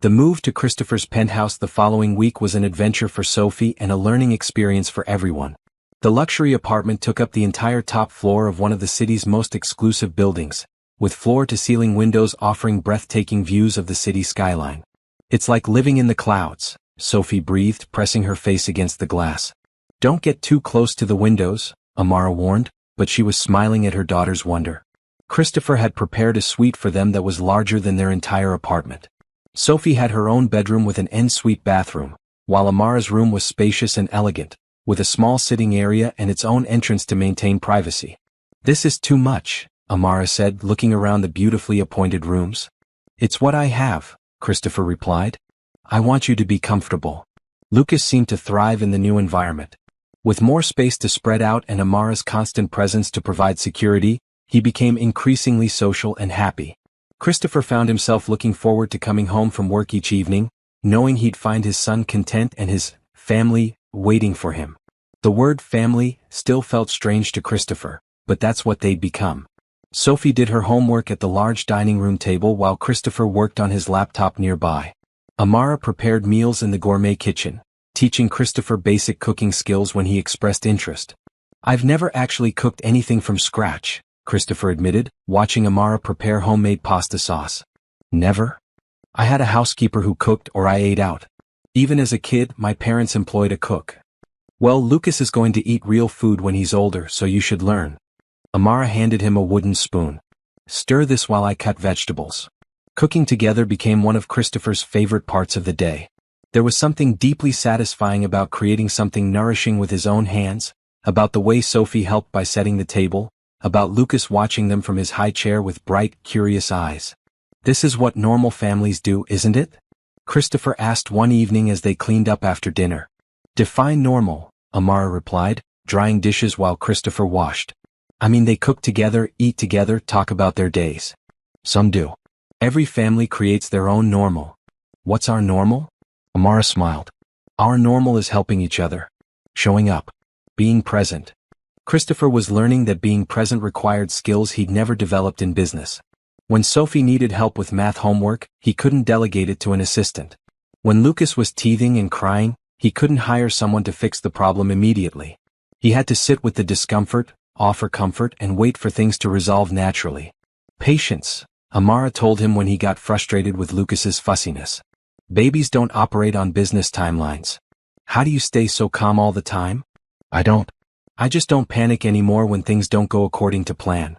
The move to Christopher's penthouse the following week was an adventure for Sophie and a learning experience for everyone. The luxury apartment took up the entire top floor of one of the city's most exclusive buildings, with floor-to-ceiling windows offering breathtaking views of the city skyline. "It's like living in the clouds," Sophie breathed, pressing her face against the glass. "Don't get too close to the windows," Amara warned, but she was smiling at her daughter's wonder. Christopher had prepared a suite for them that was larger than their entire apartment. Sophie had her own bedroom with an ensuite bathroom, while Amara's room was spacious and elegant, with a small sitting area and its own entrance to maintain privacy. "This is too much," Amara said, looking around the beautifully appointed rooms. "It's what I have," Christopher replied. "I want you to be comfortable." Lucas seemed to thrive in the new environment. With more space to spread out and Amara's constant presence to provide security, he became increasingly social and happy. Christopher found himself looking forward to coming home from work each evening, knowing he'd find his son content and his family waiting for him. The word family still felt strange to Christopher, but that's what they'd become. Sophie did her homework at the large dining room table while Christopher worked on his laptop nearby. Amara prepared meals in the gourmet kitchen, teaching Christopher basic cooking skills when he expressed interest. "I've never actually cooked anything from scratch," Christopher admitted, watching Amara prepare homemade pasta sauce. "Never? I had a housekeeper who cooked or I ate out. Even as a kid, my parents employed a cook." "Well, Lucas is going to eat real food when he's older, so you should learn." Amara handed him a wooden spoon. "Stir this while I cut vegetables." Cooking together became one of Christopher's favorite parts of the day. There was something deeply satisfying about creating something nourishing with his own hands, about the way Sophie helped by setting the table, about Lucas watching them from his high chair with bright, curious eyes. "This is what normal families do, isn't it?" Christopher asked one evening as they cleaned up after dinner. "Define normal," Amara replied, drying dishes while Christopher washed. "I mean, they cook together, eat together, talk about their days." "Some do. Every family creates their own normal." "What's our normal?" Amara smiled. "Our normal is helping each other. Showing up. Being present." Christopher was learning that being present required skills he'd never developed in business. When Sophie needed help with math homework, he couldn't delegate it to an assistant. When Lucas was teething and crying, he couldn't hire someone to fix the problem immediately. He had to sit with the discomfort, offer comfort, and wait for things to resolve naturally. "Patience," Amara told him when he got frustrated with Lucas's fussiness. "Babies don't operate on business timelines." "How do you stay so calm all the time?" "I don't. I just don't panic anymore when things don't go according to plan."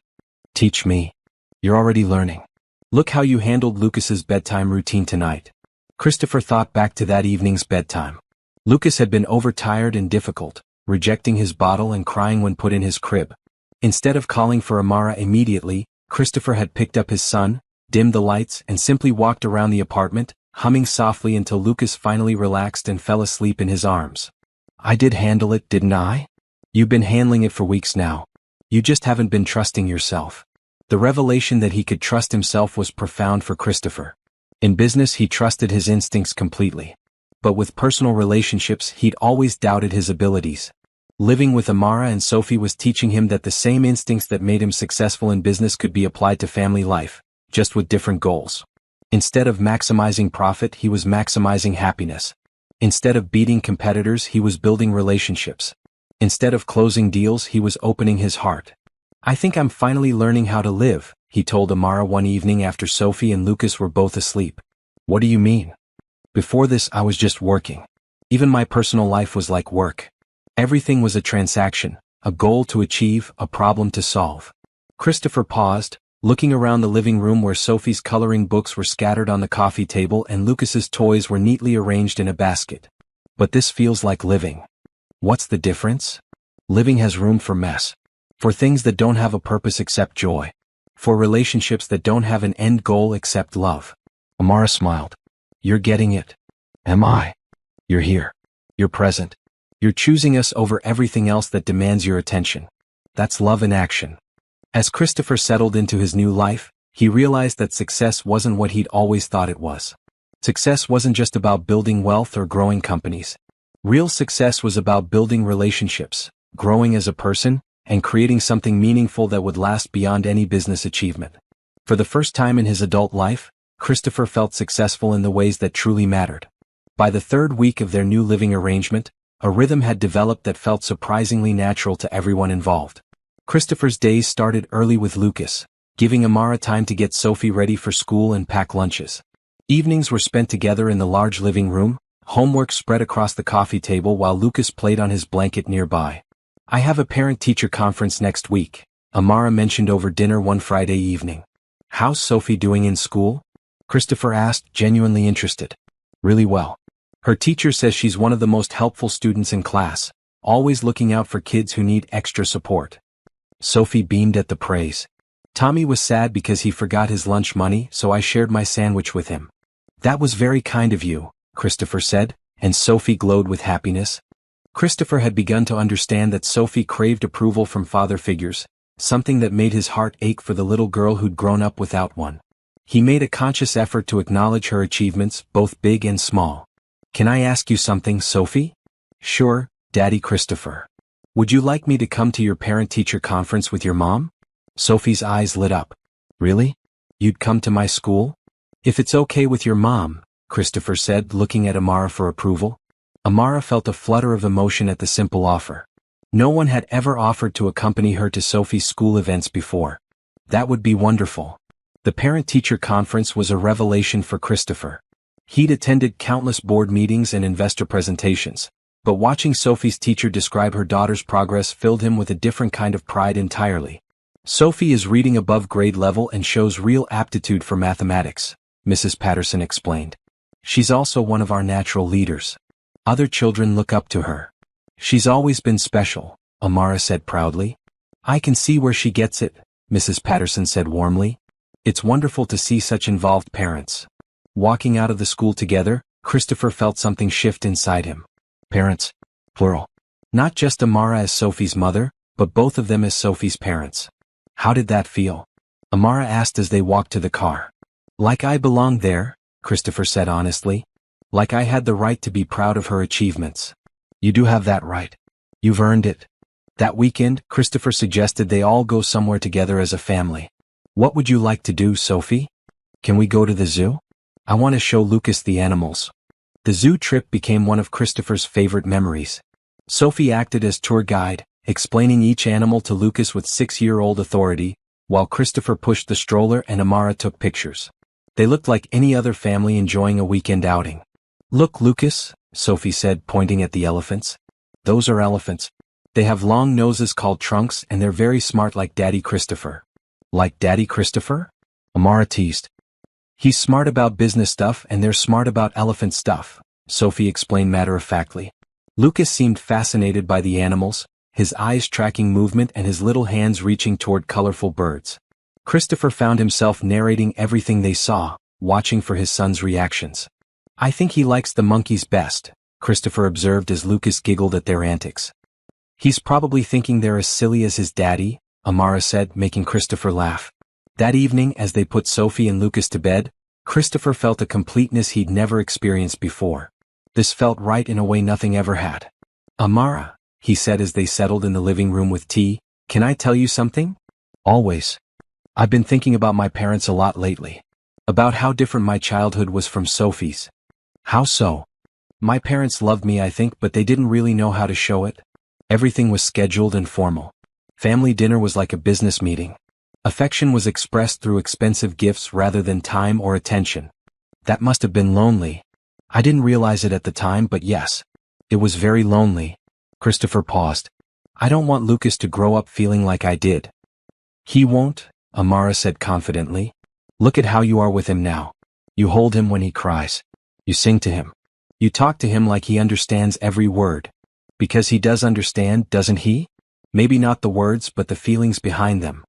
"Teach me." "You're already learning. Look how you handled Lucas's bedtime routine tonight." Christopher thought back to that evening's bedtime. Lucas had been overtired and difficult, rejecting his bottle and crying when put in his crib. Instead of calling for Amara immediately, Christopher had picked up his son, dimmed the lights, and simply walked around the apartment, humming softly until Lucas finally relaxed and fell asleep in his arms. "I did handle it, didn't I?" "You've been handling it for weeks now. You just haven't been trusting yourself." The revelation that he could trust himself was profound for Christopher. In business, he trusted his instincts completely. But with personal relationships, he'd always doubted his abilities. Living with Amara and Sophie was teaching him that the same instincts that made him successful in business could be applied to family life, just with different goals. Instead of maximizing profit, he was maximizing happiness. Instead of beating competitors, he was building relationships. Instead of closing deals, he was opening his heart. "I think I'm finally learning how to live," he told Amara one evening after Sophie and Lucas were both asleep. "What do you mean?" "Before this, I was just working. Even my personal life was like work. Everything was a transaction, a goal to achieve, a problem to solve." Christopher paused, looking around the living room where Sophie's coloring books were scattered on the coffee table and Lucas's toys were neatly arranged in a basket. "But this feels like living." "What's the difference?" "Living has room for mess. For things that don't have a purpose except joy. For relationships that don't have an end goal except love." Amara smiled. "You're getting it." "Am I?" "You're here. You're present. You're choosing us over everything else that demands your attention. That's love in action." As Christopher settled into his new life, he realized that success wasn't what he'd always thought it was. Success wasn't just about building wealth or growing companies. Real success was about building relationships, growing as a person, and creating something meaningful that would last beyond any business achievement. For the first time in his adult life, Christopher felt successful in the ways that truly mattered. By the third week of their new living arrangement, a rhythm had developed that felt surprisingly natural to everyone involved. Christopher's days started early with Lucas, giving Amara time to get Sophie ready for school and pack lunches. Evenings were spent together in the large living room, homework spread across the coffee table while Lucas played on his blanket nearby. "I have a parent-teacher conference next week," Amara mentioned over dinner one Friday evening. "How's Sophie doing in school?" Christopher asked, genuinely interested. "Really well. Her teacher says she's one of the most helpful students in class, always looking out for kids who need extra support." Sophie beamed at the praise. "Tommy was sad because he forgot his lunch money, so I shared my sandwich with him." "That was very kind of you," Christopher said, and Sophie glowed with happiness. Christopher had begun to understand that Sophie craved approval from father figures, something that made his heart ache for the little girl who'd grown up without one. He made a conscious effort to acknowledge her achievements, both big and small. "Can I ask you something, Sophie?" "Sure, Daddy Christopher." "Would you like me to come to your parent-teacher conference with your mom?" Sophie's eyes lit up. "Really? You'd come to my school?" "If it's okay with your mom," Christopher said, looking at Amara for approval. Amara felt a flutter of emotion at the simple offer. No one had ever offered to accompany her to Sophie's school events before. That would be wonderful. The parent-teacher conference was a revelation for Christopher. He'd attended countless board meetings and investor presentations, but watching Sophie's teacher describe her daughter's progress filled him with a different kind of pride entirely. "Sophie is reading above grade level and shows real aptitude for mathematics," Mrs. Patterson explained. "She's also one of our natural leaders. Other children look up to her." "She's always been special," Amara said proudly. "I can see where she gets it," Mrs. Patterson said warmly. "It's wonderful to see such involved parents." Walking out of the school together, Christopher felt something shift inside him. Parents. Plural. Not just Amara as Sophie's mother, but both of them as Sophie's parents. "How did that feel?" Amara asked as they walked to the car. "Like I belonged there," Christopher said honestly. "Like I had the right to be proud of her achievements." "You do have that right. You've earned it." That weekend, Christopher suggested they all go somewhere together as a family. "What would you like to do, Sophie?" "Can we go to the zoo? I want to show Lucas the animals." The zoo trip became one of Christopher's favorite memories. Sophie acted as tour guide, explaining each animal to Lucas with 6-year-old authority, while Christopher pushed the stroller and Amara took pictures. They looked like any other family enjoying a weekend outing. "Look, Lucas," Sophie said, pointing at the elephants. "Those are elephants. They have long noses called trunks and they're very smart like Daddy Christopher." "Like Daddy Christopher?" Amara teased. "He's smart about business stuff and they're smart about elephant stuff," Sophie explained matter-of-factly. Lucas seemed fascinated by the animals, his eyes tracking movement and his little hands reaching toward colorful birds. Christopher found himself narrating everything they saw, watching for his son's reactions. "I think he likes the monkeys best," Christopher observed as Lucas giggled at their antics. "He's probably thinking they're as silly as his daddy," Amara said, making Christopher laugh. That evening, as they put Sophie and Lucas to bed, Christopher felt a completeness he'd never experienced before. This felt right in a way nothing ever had. "Amara," he said as they settled in the living room with tea, "can I tell you something?" "Always. I've been thinking about my parents a lot lately. About how different my childhood was from Sophie's." "How so?" "My parents loved me, I think, but they didn't really know how to show it. Everything was scheduled and formal. Family dinner was like a business meeting. Affection was expressed through expensive gifts rather than time or attention. That must have been lonely. I didn't realize it at the time, but yes. It was very lonely." Christopher paused. "I don't want Lucas to grow up feeling like I did." "He won't," Amara said confidently. "Look at how you are with him now. You hold him when he cries. You sing to him. You talk to him like he understands every word. Because he does understand, doesn't he? Maybe not the words, but the feelings behind them."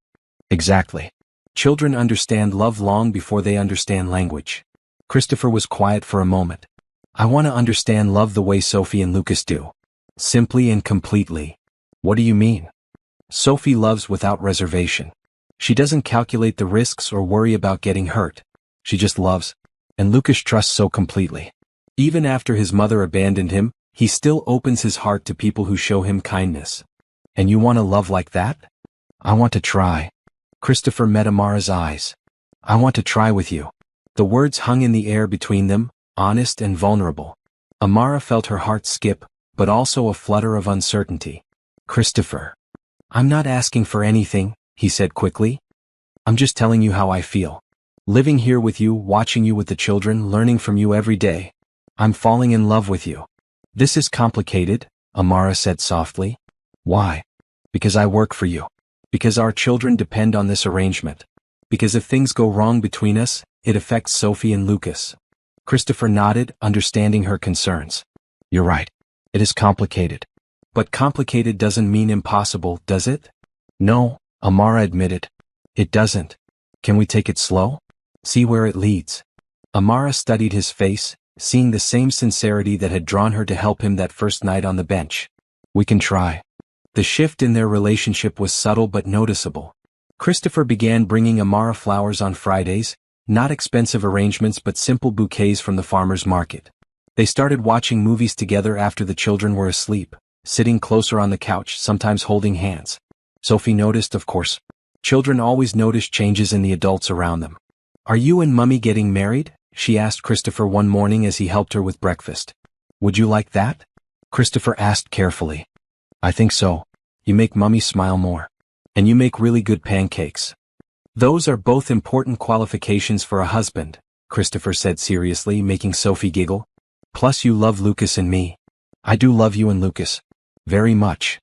"Exactly. Children understand love long before they understand language." Christopher was quiet for a moment. "I want to understand love the way Sophie and Lucas do. Simply and completely." "What do you mean?" "Sophie loves without reservation. She doesn't calculate the risks or worry about getting hurt. She just loves. And Lucas trusts so completely. Even after his mother abandoned him, he still opens his heart to people who show him kindness." "And you want to love like that?" "I want to try." Christopher met Amara's eyes. "I want to try with you." The words hung in the air between them, honest and vulnerable. Amara felt her heart skip, but also a flutter of uncertainty. "Christopher. I'm not asking for anything," he said quickly. "I'm just telling you how I feel. Living here with you, watching you with the children, learning from you every day. I'm falling in love with you." "This is complicated," Amara said softly. "Why?" "Because I work for you. Because our children depend on this arrangement. Because if things go wrong between us, it affects Sophie and Lucas." Christopher nodded, understanding her concerns. "You're right. It is complicated. But complicated doesn't mean impossible, does it?" "No," Amara admitted. "It doesn't. Can we take it slow? See where it leads." Amara studied his face, seeing the same sincerity that had drawn her to help him that first night on the bench. "We can try." The shift in their relationship was subtle but noticeable. Christopher began bringing Amara flowers on Fridays, not expensive arrangements but simple bouquets from the farmer's market. They started watching movies together after the children were asleep, sitting closer on the couch, sometimes holding hands. Sophie noticed, of course. Children always notice changes in the adults around them. "Are you and Mummy getting married?" she asked Christopher one morning as he helped her with breakfast. "Would you like that?" Christopher asked carefully. "I think so. You make Mummy smile more. And you make really good pancakes." "Those are both important qualifications for a husband," Christopher said seriously, making Sophie giggle. "Plus you love Lucas and me." "I do love you and Lucas. Very much."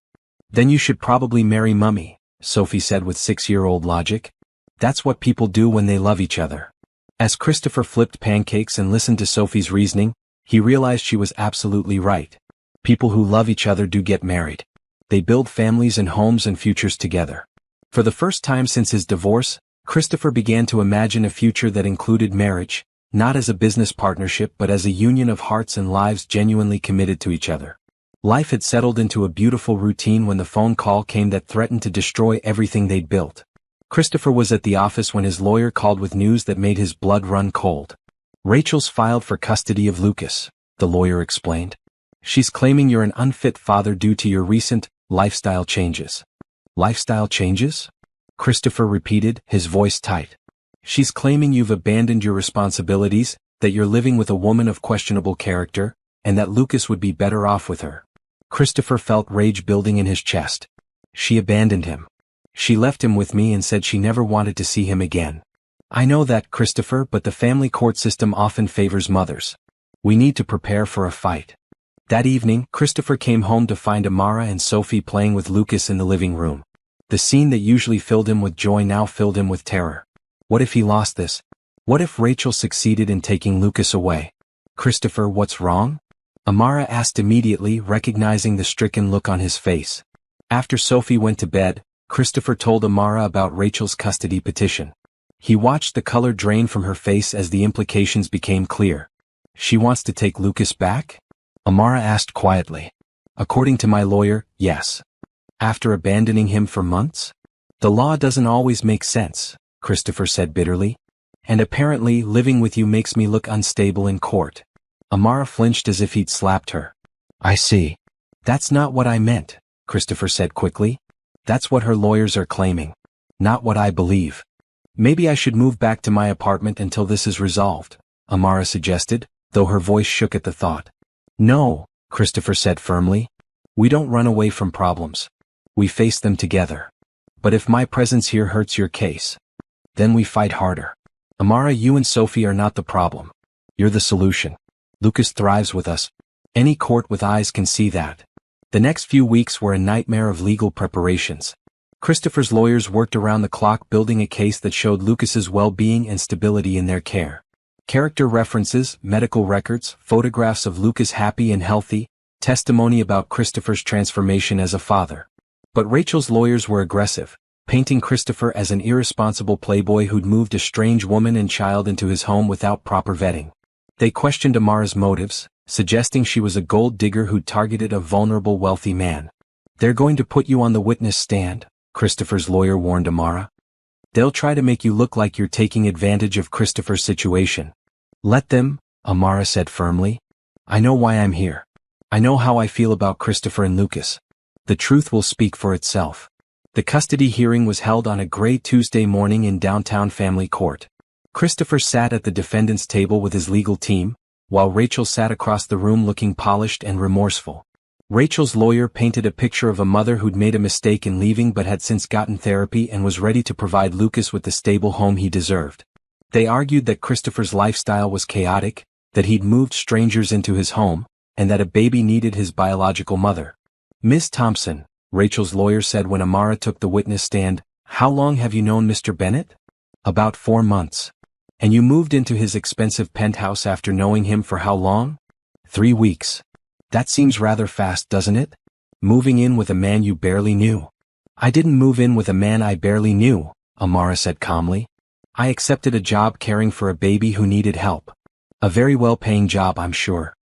"Then you should probably marry Mummy," Sophie said with 6-year-old logic. "That's what people do when they love each other." As Christopher flipped pancakes and listened to Sophie's reasoning, he realized she was absolutely right. People who love each other do get married. They build families and homes and futures together. For the first time since his divorce, Christopher began to imagine a future that included marriage, not as a business partnership but as a union of hearts and lives genuinely committed to each other. Life had settled into a beautiful routine when the phone call came that threatened to destroy everything they'd built. Christopher was at the office when his lawyer called with news that made his blood run cold. "Rachel's filed for custody of Lucas," the lawyer explained. "She's claiming you're an unfit father due to your recent lifestyle changes." "Lifestyle changes?" Christopher repeated, his voice tight. "She's claiming you've abandoned your responsibilities, that you're living with a woman of questionable character, and that Lucas would be better off with her." Christopher felt rage building in his chest. "She abandoned him. She left him with me and said she never wanted to see him again." "I know that, Christopher, but the family court system often favors mothers. We need to prepare for a fight." That evening, Christopher came home to find Amara and Sophie playing with Lucas in the living room. The scene that usually filled him with joy now filled him with terror. What if he lost this? What if Rachel succeeded in taking Lucas away? "Christopher, what's wrong?" Amara asked immediately, recognizing the stricken look on his face. After Sophie went to bed, Christopher told Amara about Rachel's custody petition. He watched the color drain from her face as the implications became clear. "She wants to take Lucas back?" Amara asked quietly. "According to my lawyer, yes." "After abandoning him for months?" "The law doesn't always make sense," Christopher said bitterly. "And apparently living with you makes me look unstable in court." Amara flinched as if he'd slapped her. "I see. That's not what I meant," Christopher said quickly. "That's what her lawyers are claiming. Not what I believe." "Maybe I should move back to my apartment until this is resolved," Amara suggested, though her voice shook at the thought. "No," Christopher said firmly. "We don't run away from problems. We face them together. But if my presence here hurts your case, then we fight harder. Amara, you and Sophie are not the problem. You're the solution. Lucas thrives with us. Any court with eyes can see that." The next few weeks were a nightmare of legal preparations. Christopher's lawyers worked around the clock building a case that showed Lucas's well-being and stability in their care. Character references, medical records, photographs of Lucas happy and healthy, testimony about Christopher's transformation as a father. But Rachel's lawyers were aggressive, painting Christopher as an irresponsible playboy who'd moved a strange woman and child into his home without proper vetting. They questioned Amara's motives, suggesting she was a gold digger who'd targeted a vulnerable wealthy man. "They're going to put you on the witness stand," Christopher's lawyer warned Amara. "They'll try to make you look like you're taking advantage of Christopher's situation." "Let them," Amara said firmly. "I know why I'm here. I know how I feel about Christopher and Lucas. The truth will speak for itself." The custody hearing was held on a gray Tuesday morning in downtown Family Court. Christopher sat at the defendant's table with his legal team, while Rachel sat across the room looking polished and remorseful. Rachel's lawyer painted a picture of a mother who'd made a mistake in leaving but had since gotten therapy and was ready to provide Lucas with the stable home he deserved. They argued that Christopher's lifestyle was chaotic, that he'd moved strangers into his home, and that a baby needed his biological mother. "Ms. Thompson," Rachel's lawyer said when Amara took the witness stand, "how long have you known Mr. Bennett?" "About 4 months." "And you moved into his expensive penthouse after knowing him for how long?" 3 weeks. "That seems rather fast, doesn't it? Moving in with a man you barely knew." "I didn't move in with a man I barely knew," Amara said calmly. "I accepted a job caring for a baby who needed help. A very well-paying job, I'm sure.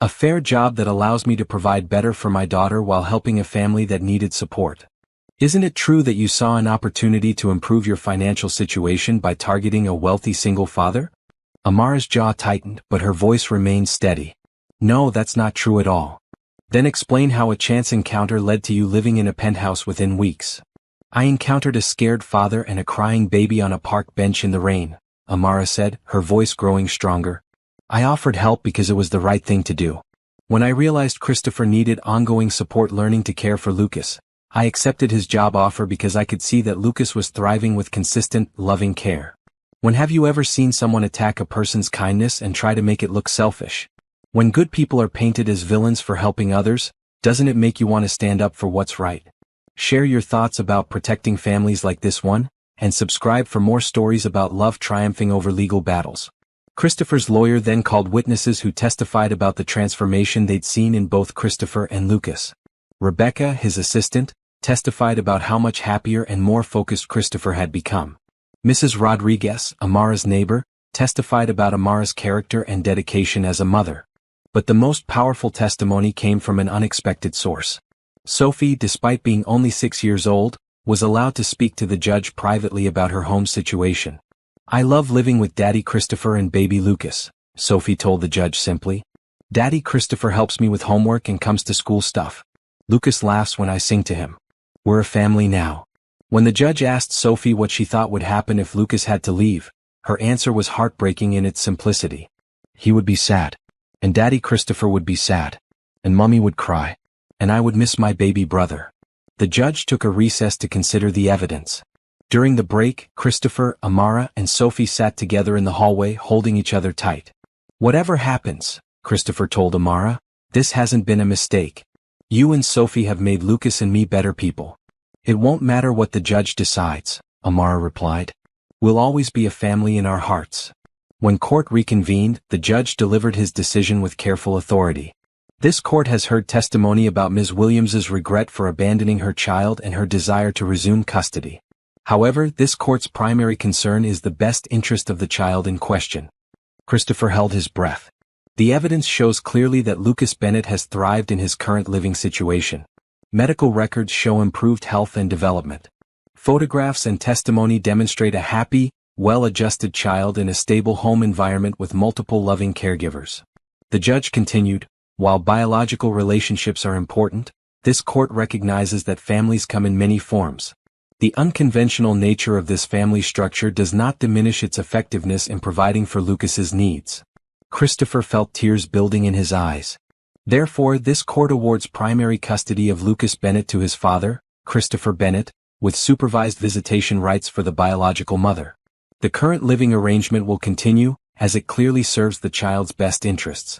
A fair job that allows me to provide better for my daughter while helping a family that needed support. Isn't it true that you saw an opportunity to improve your financial situation by targeting a wealthy single father?" Amara's jaw tightened, but her voice remained steady. "No, that's not true at all." "Then explain how a chance encounter led to you living in a penthouse within weeks." "I encountered a scared father and a crying baby on a park bench in the rain," Amara said, her voice growing stronger. "I offered help because it was the right thing to do. When I realized Christopher needed ongoing support learning to care for Lucas, I accepted his job offer because I could see that Lucas was thriving with consistent, loving care. When have you ever seen someone attack a person's kindness and try to make it look selfish? When good people are painted as villains for helping others, doesn't it make you want to stand up for what's right? Share your thoughts about protecting families like this one, and subscribe for more stories about love triumphing over legal battles. Christopher's lawyer then called witnesses who testified about the transformation they'd seen in both Christopher and Lucas. Rebecca, his assistant, testified about how much happier and more focused Christopher had become. Mrs. Rodriguez, Amara's neighbor, testified about Amara's character and dedication as a mother. But the most powerful testimony came from an unexpected source. Sophie, despite being only 6 years old, was allowed to speak to the judge privately about her home situation. "I love living with Daddy Christopher and baby Lucas," Sophie told the judge simply. "Daddy Christopher helps me with homework and comes to school stuff. Lucas laughs when I sing to him. We're a family now." When the judge asked Sophie what she thought would happen if Lucas had to leave, her answer was heartbreaking in its simplicity. "He would be sad. And Daddy Christopher would be sad. And Mummy would cry. And I would miss my baby brother." The judge took a recess to consider the evidence. During the break, Christopher, Amara, and Sophie sat together in the hallway holding each other tight. "Whatever happens," Christopher told Amara, "this hasn't been a mistake. You and Sophie have made Lucas and me better people." "It won't matter what the judge decides," Amara replied. "We'll always be a family in our hearts." When court reconvened, the judge delivered his decision with careful authority. "This court has heard testimony about Ms. Williams's regret for abandoning her child and her desire to resume custody. However, this court's primary concern is the best interest of the child in question." Christopher held his breath. The evidence shows clearly that Lucas Bennett has thrived in his current living situation. Medical records show improved health and development. Photographs and testimony demonstrate a happy, well-adjusted child in a stable home environment with multiple loving caregivers. The judge continued, "While biological relationships are important, this court recognizes that families come in many forms. The unconventional nature of this family structure does not diminish its effectiveness in providing for Lucas's needs." Christopher felt tears building in his eyes. "Therefore, this court awards primary custody of Lucas Bennett to his father, Christopher Bennett, with supervised visitation rights for the biological mother. The current living arrangement will continue, as it clearly serves the child's best interests."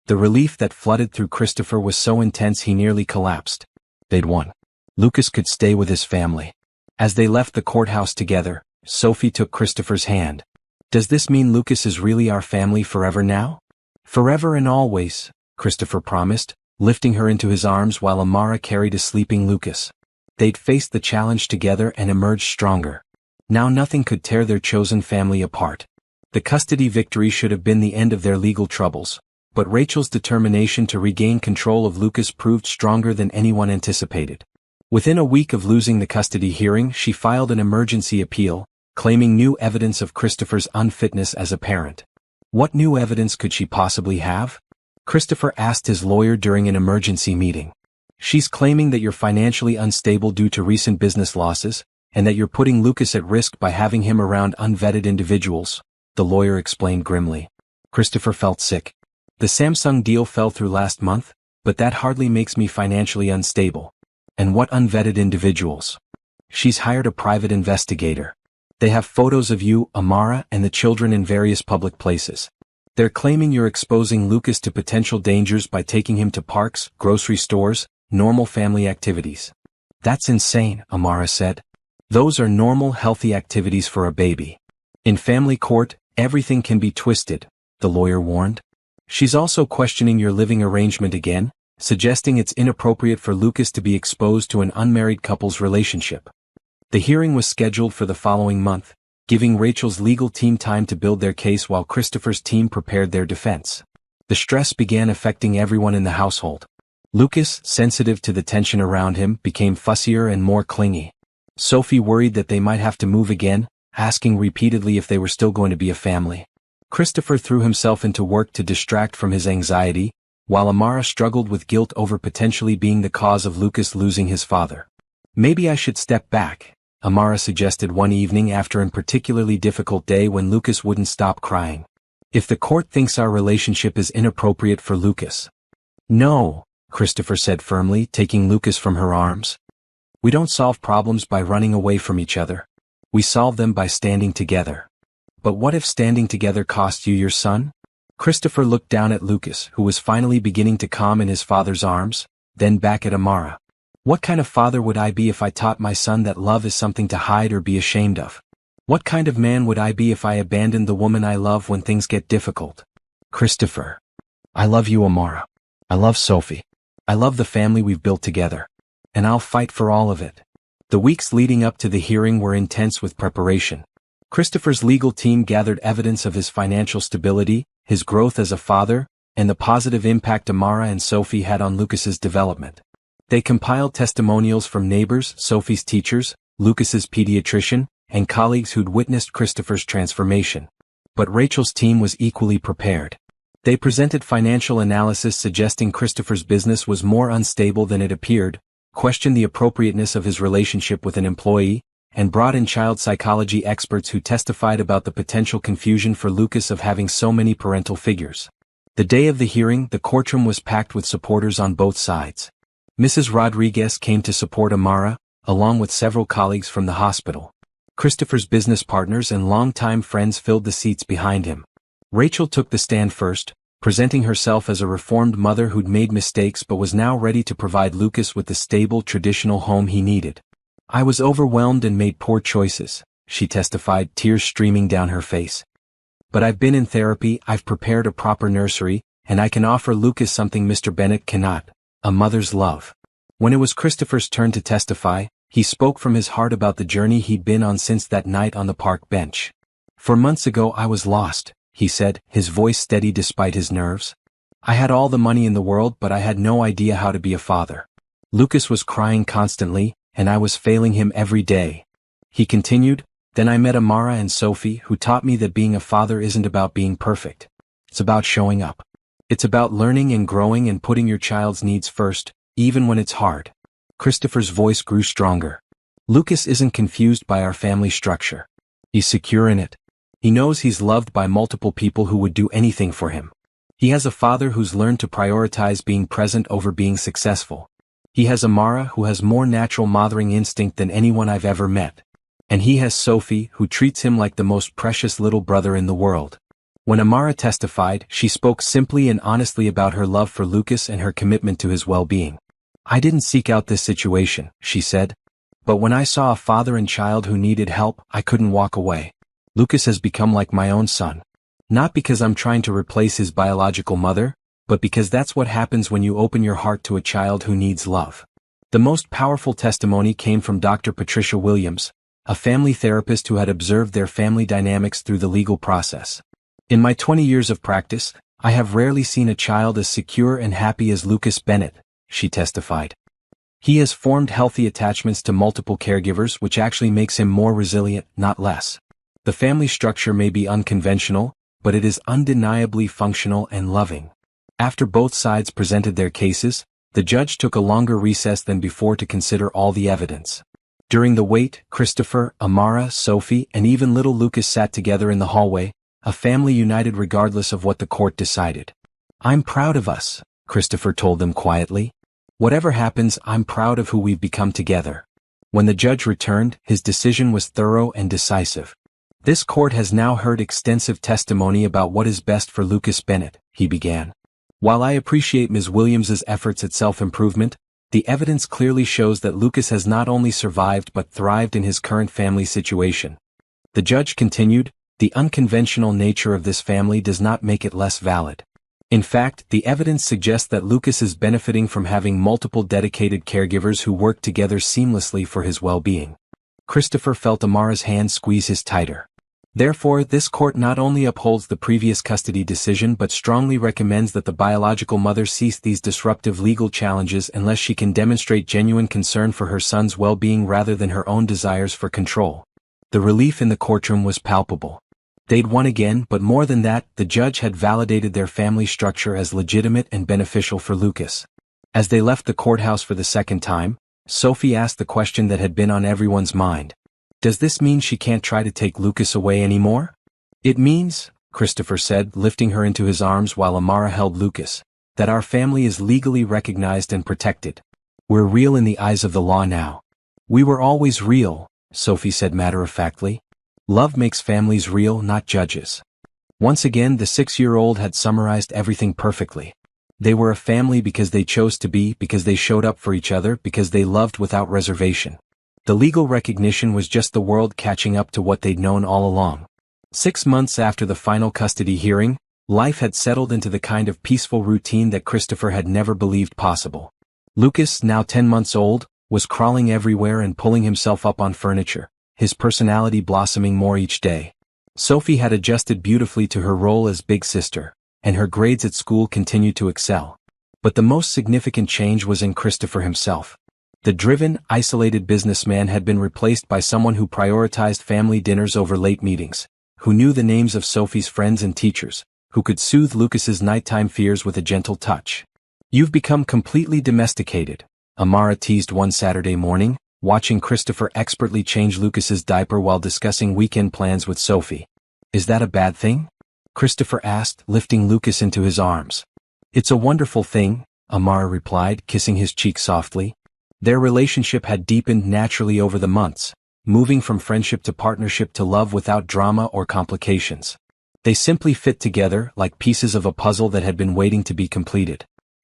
The relief that flooded through Christopher was so intense he nearly collapsed. They'd won. Lucas could stay with his family. As they left the courthouse together, Sophie took Christopher's hand. "Does this mean Lucas is really our family forever now?" "Forever and always," Christopher promised, lifting her into his arms while Amara carried a sleeping Lucas. They'd faced the challenge together and emerged stronger. Now nothing could tear their chosen family apart. The custody victory should have been the end of their legal troubles, but Rachel's determination to regain control of Lucas proved stronger than anyone anticipated. Within a week of losing the custody hearing, she filed an emergency appeal, claiming new evidence of Christopher's unfitness as a parent. What new evidence could she possibly have? Christopher asked his lawyer during an emergency meeting. "She's claiming that you're financially unstable due to recent business losses, and that you're putting Lucas at risk by having him around unvetted individuals," the lawyer explained grimly. Christopher felt sick. The Samsung deal fell through last month, but that hardly makes me financially unstable. And what unvetted individuals? She's hired a private investigator. They have photos of you, Amara, and the children in various public places. They're claiming you're exposing Lucas to potential dangers by taking him to parks, grocery stores, normal family activities. That's insane, Amara said. Those are normal, healthy activities for a baby. In family court, everything can be twisted, the lawyer warned. She's also questioning your living arrangement again, suggesting it's inappropriate for Lucas to be exposed to an unmarried couple's relationship. The hearing was scheduled for the following month, giving Rachel's legal team time to build their case while Christopher's team prepared their defense. The stress began affecting everyone in the household. Lucas, sensitive to the tension around him, became fussier and more clingy. Sophie worried that they might have to move again, asking repeatedly if they were still going to be a family. Christopher threw himself into work to distract from his anxiety, while Amara struggled with guilt over potentially being the cause of Lucas losing his father. Maybe I should step back, Amara suggested one evening after a particularly difficult day when Lucas wouldn't stop crying. If the court thinks our relationship is inappropriate for Lucas. No, Christopher said firmly, taking Lucas from her arms. We don't solve problems by running away from each other. We solve them by standing together. But what if standing together costs you your son? Christopher looked down at Lucas, who was finally beginning to calm in his father's arms, then back at Amara. What kind of father would I be if I taught my son that love is something to hide or be ashamed of? What kind of man would I be if I abandoned the woman I love when things get difficult? Christopher. I love you, Amara. I love Sophie. I love the family we've built together. And I'll fight for all of it. The weeks leading up to the hearing were intense with preparation. Christopher's legal team gathered evidence of his financial stability, his growth as a father, and the positive impact Amara and Sophie had on Lucas's development. They compiled testimonials from neighbors, Sophie's teachers, Lucas's pediatrician, and colleagues who'd witnessed Christopher's transformation. But Rachel's team was equally prepared. They presented financial analysis suggesting Christopher's business was more unstable than it appeared, questioned the appropriateness of his relationship with an employee, and brought in child psychology experts who testified about the potential confusion for Lucas of having so many parental figures. The day of the hearing, the courtroom was packed with supporters on both sides. Mrs. Rodriguez came to support Amara, along with several colleagues from the hospital. Christopher's business partners and longtime friends filled the seats behind him. Rachel took the stand first, presenting herself as a reformed mother who'd made mistakes but was now ready to provide Lucas with the stable, traditional home he needed. I was overwhelmed and made poor choices, she testified, tears streaming down her face. But I've been in therapy, I've prepared a proper nursery, and I can offer Lucas something Mr. Bennett cannot, a mother's love. When it was Christopher's turn to testify, he spoke from his heart about the journey he'd been on since that night on the park bench. For months ago I was lost, he said, his voice steady despite his nerves. I had all the money in the world but I had no idea how to be a father. Lucas was crying constantly, and I was failing him every day. He continued, then I met Amara and Sophie who taught me that being a father isn't about being perfect. It's about showing up. It's about learning and growing and putting your child's needs first, even when it's hard. Christopher's voice grew stronger. Lucas isn't confused by our family structure. He's secure in it. He knows he's loved by multiple people who would do anything for him. He has a father who's learned to prioritize being present over being successful. He has Amara who has more natural mothering instinct than anyone I've ever met. And he has Sophie who treats him like the most precious little brother in the world. When Amara testified, she spoke simply and honestly about her love for Lucas and her commitment to his well-being. I didn't seek out this situation, she said. But when I saw a father and child who needed help, I couldn't walk away. Lucas has become like my own son. Not because I'm trying to replace his biological mother, but because that's what happens when you open your heart to a child who needs love. The most powerful testimony came from Dr. Patricia Williams, a family therapist who had observed their family dynamics through the legal process. In my 20 years of practice, I have rarely seen a child as secure and happy as Lucas Bennett, she testified. He has formed healthy attachments to multiple caregivers, which actually makes him more resilient, not less. The family structure may be unconventional, but it is undeniably functional and loving. After both sides presented their cases, the judge took a longer recess than before to consider all the evidence. During the wait, Christopher, Amara, Sophie, and even little Lucas sat together in the hallway, a family united regardless of what the court decided. "I'm proud of us," Christopher told them quietly. "Whatever happens, I'm proud of who we've become together." When the judge returned, his decision was thorough and decisive. "This court has now heard extensive testimony about what is best for Lucas Bennett," he began. "While I appreciate Ms. Williams's efforts at self-improvement, the evidence clearly shows that Lucas has not only survived but thrived in his current family situation." The judge continued, "The unconventional nature of this family does not make it less valid. In fact, the evidence suggests that Lucas is benefiting from having multiple dedicated caregivers who work together seamlessly for his well-being." Christopher felt Amara's hand squeeze his tighter. "Therefore, this court not only upholds the previous custody decision but strongly recommends that the biological mother cease these disruptive legal challenges unless she can demonstrate genuine concern for her son's well-being rather than her own desires for control." The relief in the courtroom was palpable. They'd won again, but more than that, the judge had validated their family structure as legitimate and beneficial for Lucas. As they left the courthouse for the second time, Sophie asked the question that had been on everyone's mind. "Does this mean she can't try to take Lucas away anymore?" "It means," Christopher said, lifting her into his arms while Amara held Lucas, "that our family is legally recognized and protected. We're real in the eyes of the law now." "We were always real," Sophie said matter-of-factly. "Love makes families real, not judges." Once again, the 6-year-old had summarized everything perfectly. They were a family because they chose to be, because they showed up for each other, because they loved without reservation. The legal recognition was just the world catching up to what they'd known all along. 6 months after the final custody hearing, life had settled into the kind of peaceful routine that Christopher had never believed possible. Lucas, now 10 months old, was crawling everywhere and pulling himself up on furniture, his personality blossoming more each day. Sophie had adjusted beautifully to her role as big sister, and her grades at school continued to excel. But the most significant change was in Christopher himself. The driven, isolated businessman had been replaced by someone who prioritized family dinners over late meetings, who knew the names of Sophie's friends and teachers, who could soothe Lucas's nighttime fears with a gentle touch. "You've become completely domesticated," Amara teased one Saturday morning, watching Christopher expertly change Lucas's diaper while discussing weekend plans with Sophie. "Is that a bad thing?" Christopher asked, lifting Lucas into his arms. "It's a wonderful thing," Amara replied, kissing his cheek softly. Their relationship had deepened naturally over the months, moving from friendship to partnership to love without drama or complications. They simply fit together like pieces of a puzzle that had been waiting to be completed.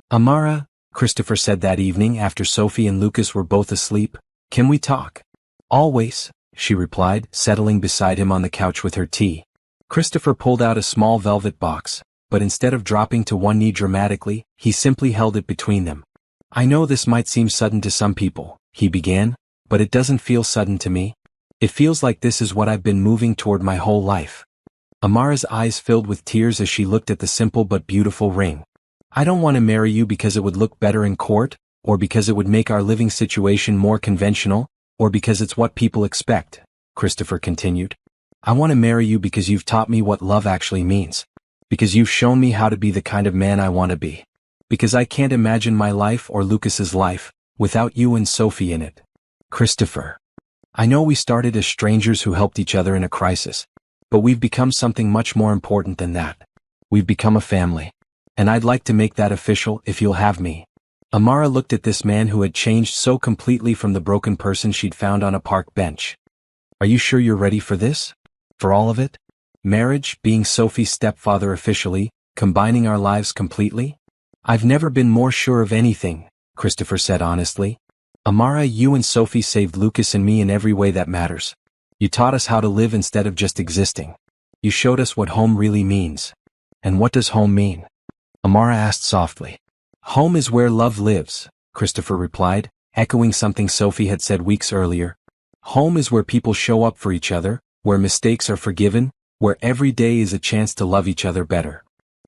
"Amara," Christopher said that evening after Sophie and Lucas were both asleep, "can we talk?" "Always," she replied, settling beside him on the couch with her tea. Christopher pulled out a small velvet box, but instead of dropping to one knee dramatically, he simply held it between them. "I know this might seem sudden to some people," he began, "but it doesn't feel sudden to me. It feels like this is what I've been moving toward my whole life." Amara's eyes filled with tears as she looked at the simple but beautiful ring. "I don't want to marry you because it would look better in court, or because it would make our living situation more conventional, or because it's what people expect," Christopher continued. "I want to marry you because you've taught me what love actually means. Because you've shown me how to be the kind of man I want to be. Because I can't imagine my life or Lucas's life without you and Sophie in it. Christopher. I know we started as strangers who helped each other in a crisis, but we've become something much more important than that. We've become a family. And I'd like to make that official if you'll have me." Amara looked at this man who had changed so completely from the broken person she'd found on a park bench. "Are you sure you're ready for this? For all of it? Marriage, being Sophie's stepfather officially, combining our lives completely?" "I've never been more sure of anything," Christopher said honestly. "Amara, you and Sophie saved Lucas and me in every way that matters. You taught us how to live instead of just existing. You showed us what home really means." "And what does home mean?" Amara asked softly. "Home is where love lives," Christopher replied, echoing something Sophie had said weeks earlier. "Home is where people show up for each other, where mistakes are forgiven, where every day is a chance to love each other better."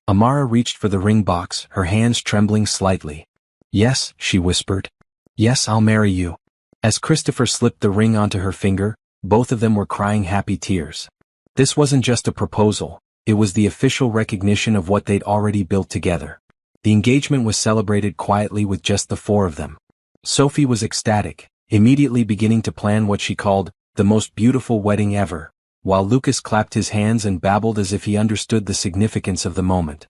Amara reached for the ring box, her hands trembling slightly. "Yes," she whispered. "Yes, I'll marry you." As Christopher slipped the ring onto her finger, both of them were crying happy tears. This wasn't just a proposal, it was the official recognition of what they'd already built together. The engagement was celebrated quietly with just the four of them. Sophie was ecstatic, immediately beginning to plan what she called the most beautiful wedding ever, while Lucas clapped his hands and babbled as if he understood the significance of the moment.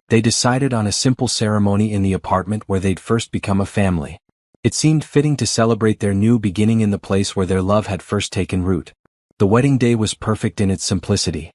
They decided on a simple ceremony in the apartment where they'd first become a family. It seemed fitting to celebrate their new beginning in the place where their love had first taken root. The wedding day was perfect in its simplicity.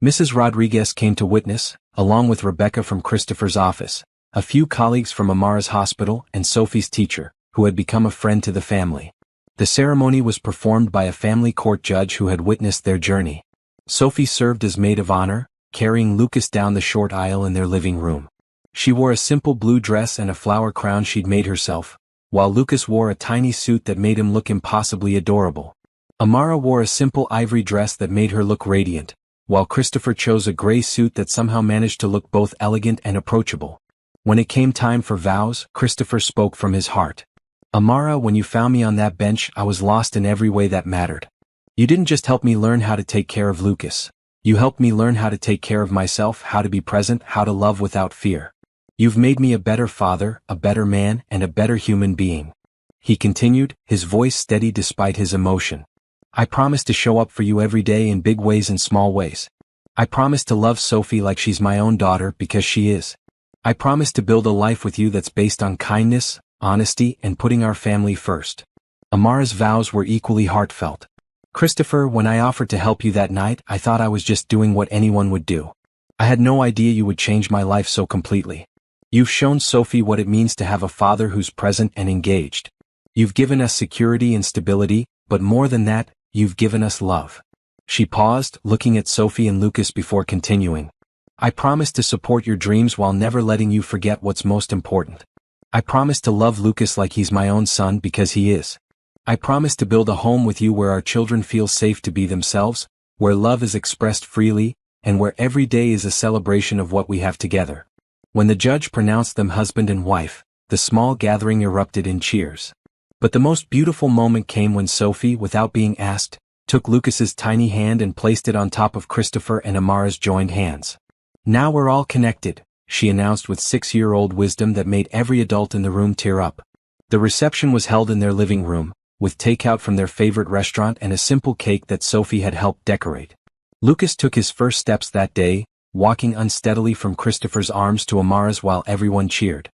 Mrs. Rodriguez came to witness, along with Rebecca from Christopher's office, a few colleagues from Amara's hospital, and Sophie's teacher, who had become a friend to the family. The ceremony was performed by a family court judge who had witnessed their journey. Sophie served as maid of honor, carrying Lucas down the short aisle in their living room. She wore a simple blue dress and a flower crown she'd made herself, while Lucas wore a tiny suit that made him look impossibly adorable. Amara wore a simple ivory dress that made her look radiant, while Christopher chose a gray suit that somehow managed to look both elegant and approachable. When it came time for vows, Christopher spoke from his heart. "Amara, when you found me on that bench, I was lost in every way that mattered. You didn't just help me learn how to take care of Lucas. You helped me learn how to take care of myself, how to be present, how to love without fear. You've made me a better father, a better man, and a better human being." He continued, his voice steady despite his emotion. "I promise to show up for you every day in big ways and small ways. I promise to love Sophie like she's my own daughter because she is. I promise to build a life with you that's based on kindness, honesty, and putting our family first." Amara's vows were equally heartfelt. "Christopher, when I offered to help you that night, I thought I was just doing what anyone would do. I had no idea you would change my life so completely. You've shown Sophie what it means to have a father who's present and engaged. You've given us security and stability, but more than that, you've given us love." She paused, looking at Sophie and Lucas before continuing. "I promise to support your dreams while never letting you forget what's most important. I promise to love Lucas like he's my own son because he is. I promise to build a home with you where our children feel safe to be themselves, where love is expressed freely, and where every day is a celebration of what we have together." When the judge pronounced them husband and wife, the small gathering erupted in cheers. But the most beautiful moment came when Sophie, without being asked, took Lucas's tiny hand and placed it on top of Christopher and Amara's joined hands. "Now we're all connected," she announced with 6-year-old wisdom that made every adult in the room tear up. The reception was held in their living room, with takeout from their favorite restaurant and a simple cake that Sophie had helped decorate. Lucas took his first steps that day, walking unsteadily from Christopher's arms to Amara's while everyone cheered.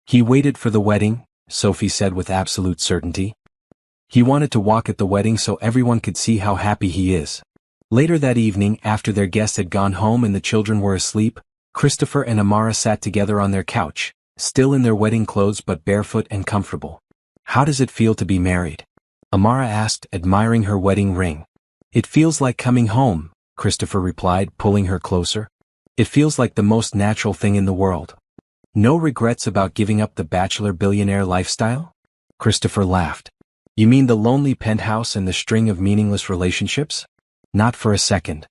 "He waited for the wedding," Sophie said with absolute certainty. "He wanted to walk at the wedding so everyone could see how happy he is." Later that evening, after their guests had gone home and the children were asleep, Christopher and Amara sat together on their couch, still in their wedding clothes but barefoot and comfortable. "How does it feel to be married?" Amara asked, admiring her wedding ring. "It feels like coming home," Christopher replied, pulling her closer. "It feels like the most natural thing in the world." "No regrets about giving up the bachelor-billionaire lifestyle?" Christopher laughed. "You mean the lonely penthouse and the string of meaningless relationships?" "Not for a second."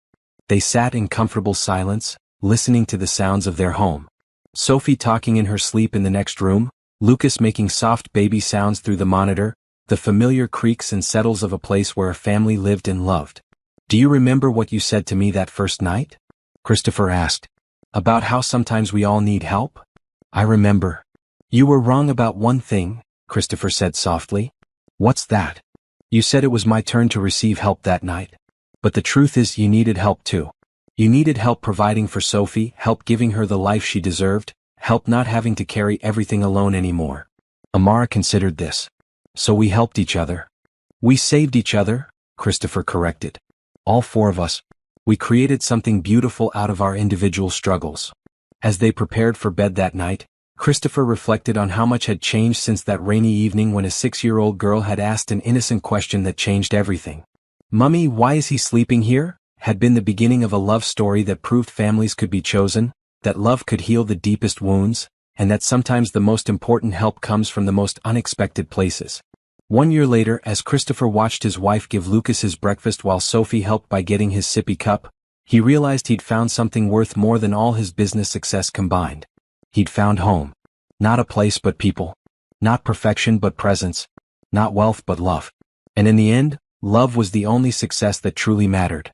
They sat in comfortable silence, listening to the sounds of their home. Sophie talking in her sleep in the next room, Lucas making soft baby sounds through the monitor, the familiar creaks and settles of a place where a family lived and loved. "Do you remember what you said to me that first night?" Christopher asked. "About how sometimes we all need help?" "I remember." "You were wrong about one thing," Christopher said softly. "What's that?" "You said it was my turn to receive help that night. But the truth is you needed help too. You needed help providing for Sophie, help giving her the life she deserved, help not having to carry everything alone anymore." Amara considered this. "So we helped each other." "We saved each other," Christopher corrected. "All 4 of us. We created something beautiful out of our individual struggles." As they prepared for bed that night, Christopher reflected on how much had changed since that rainy evening when a 6-year-old girl had asked an innocent question that changed everything. "Mummy, why is he sleeping here?" had been the beginning of a love story that proved families could be chosen, that love could heal the deepest wounds, and that sometimes the most important help comes from the most unexpected places. 1 year later, as Christopher watched his wife give Lucas his breakfast while Sophie helped by getting his sippy cup, he realized he'd found something worth more than all his business success combined. He'd found home. Not a place but people. Not perfection but presence. Not wealth but love. And in the end, love was the only success that truly mattered.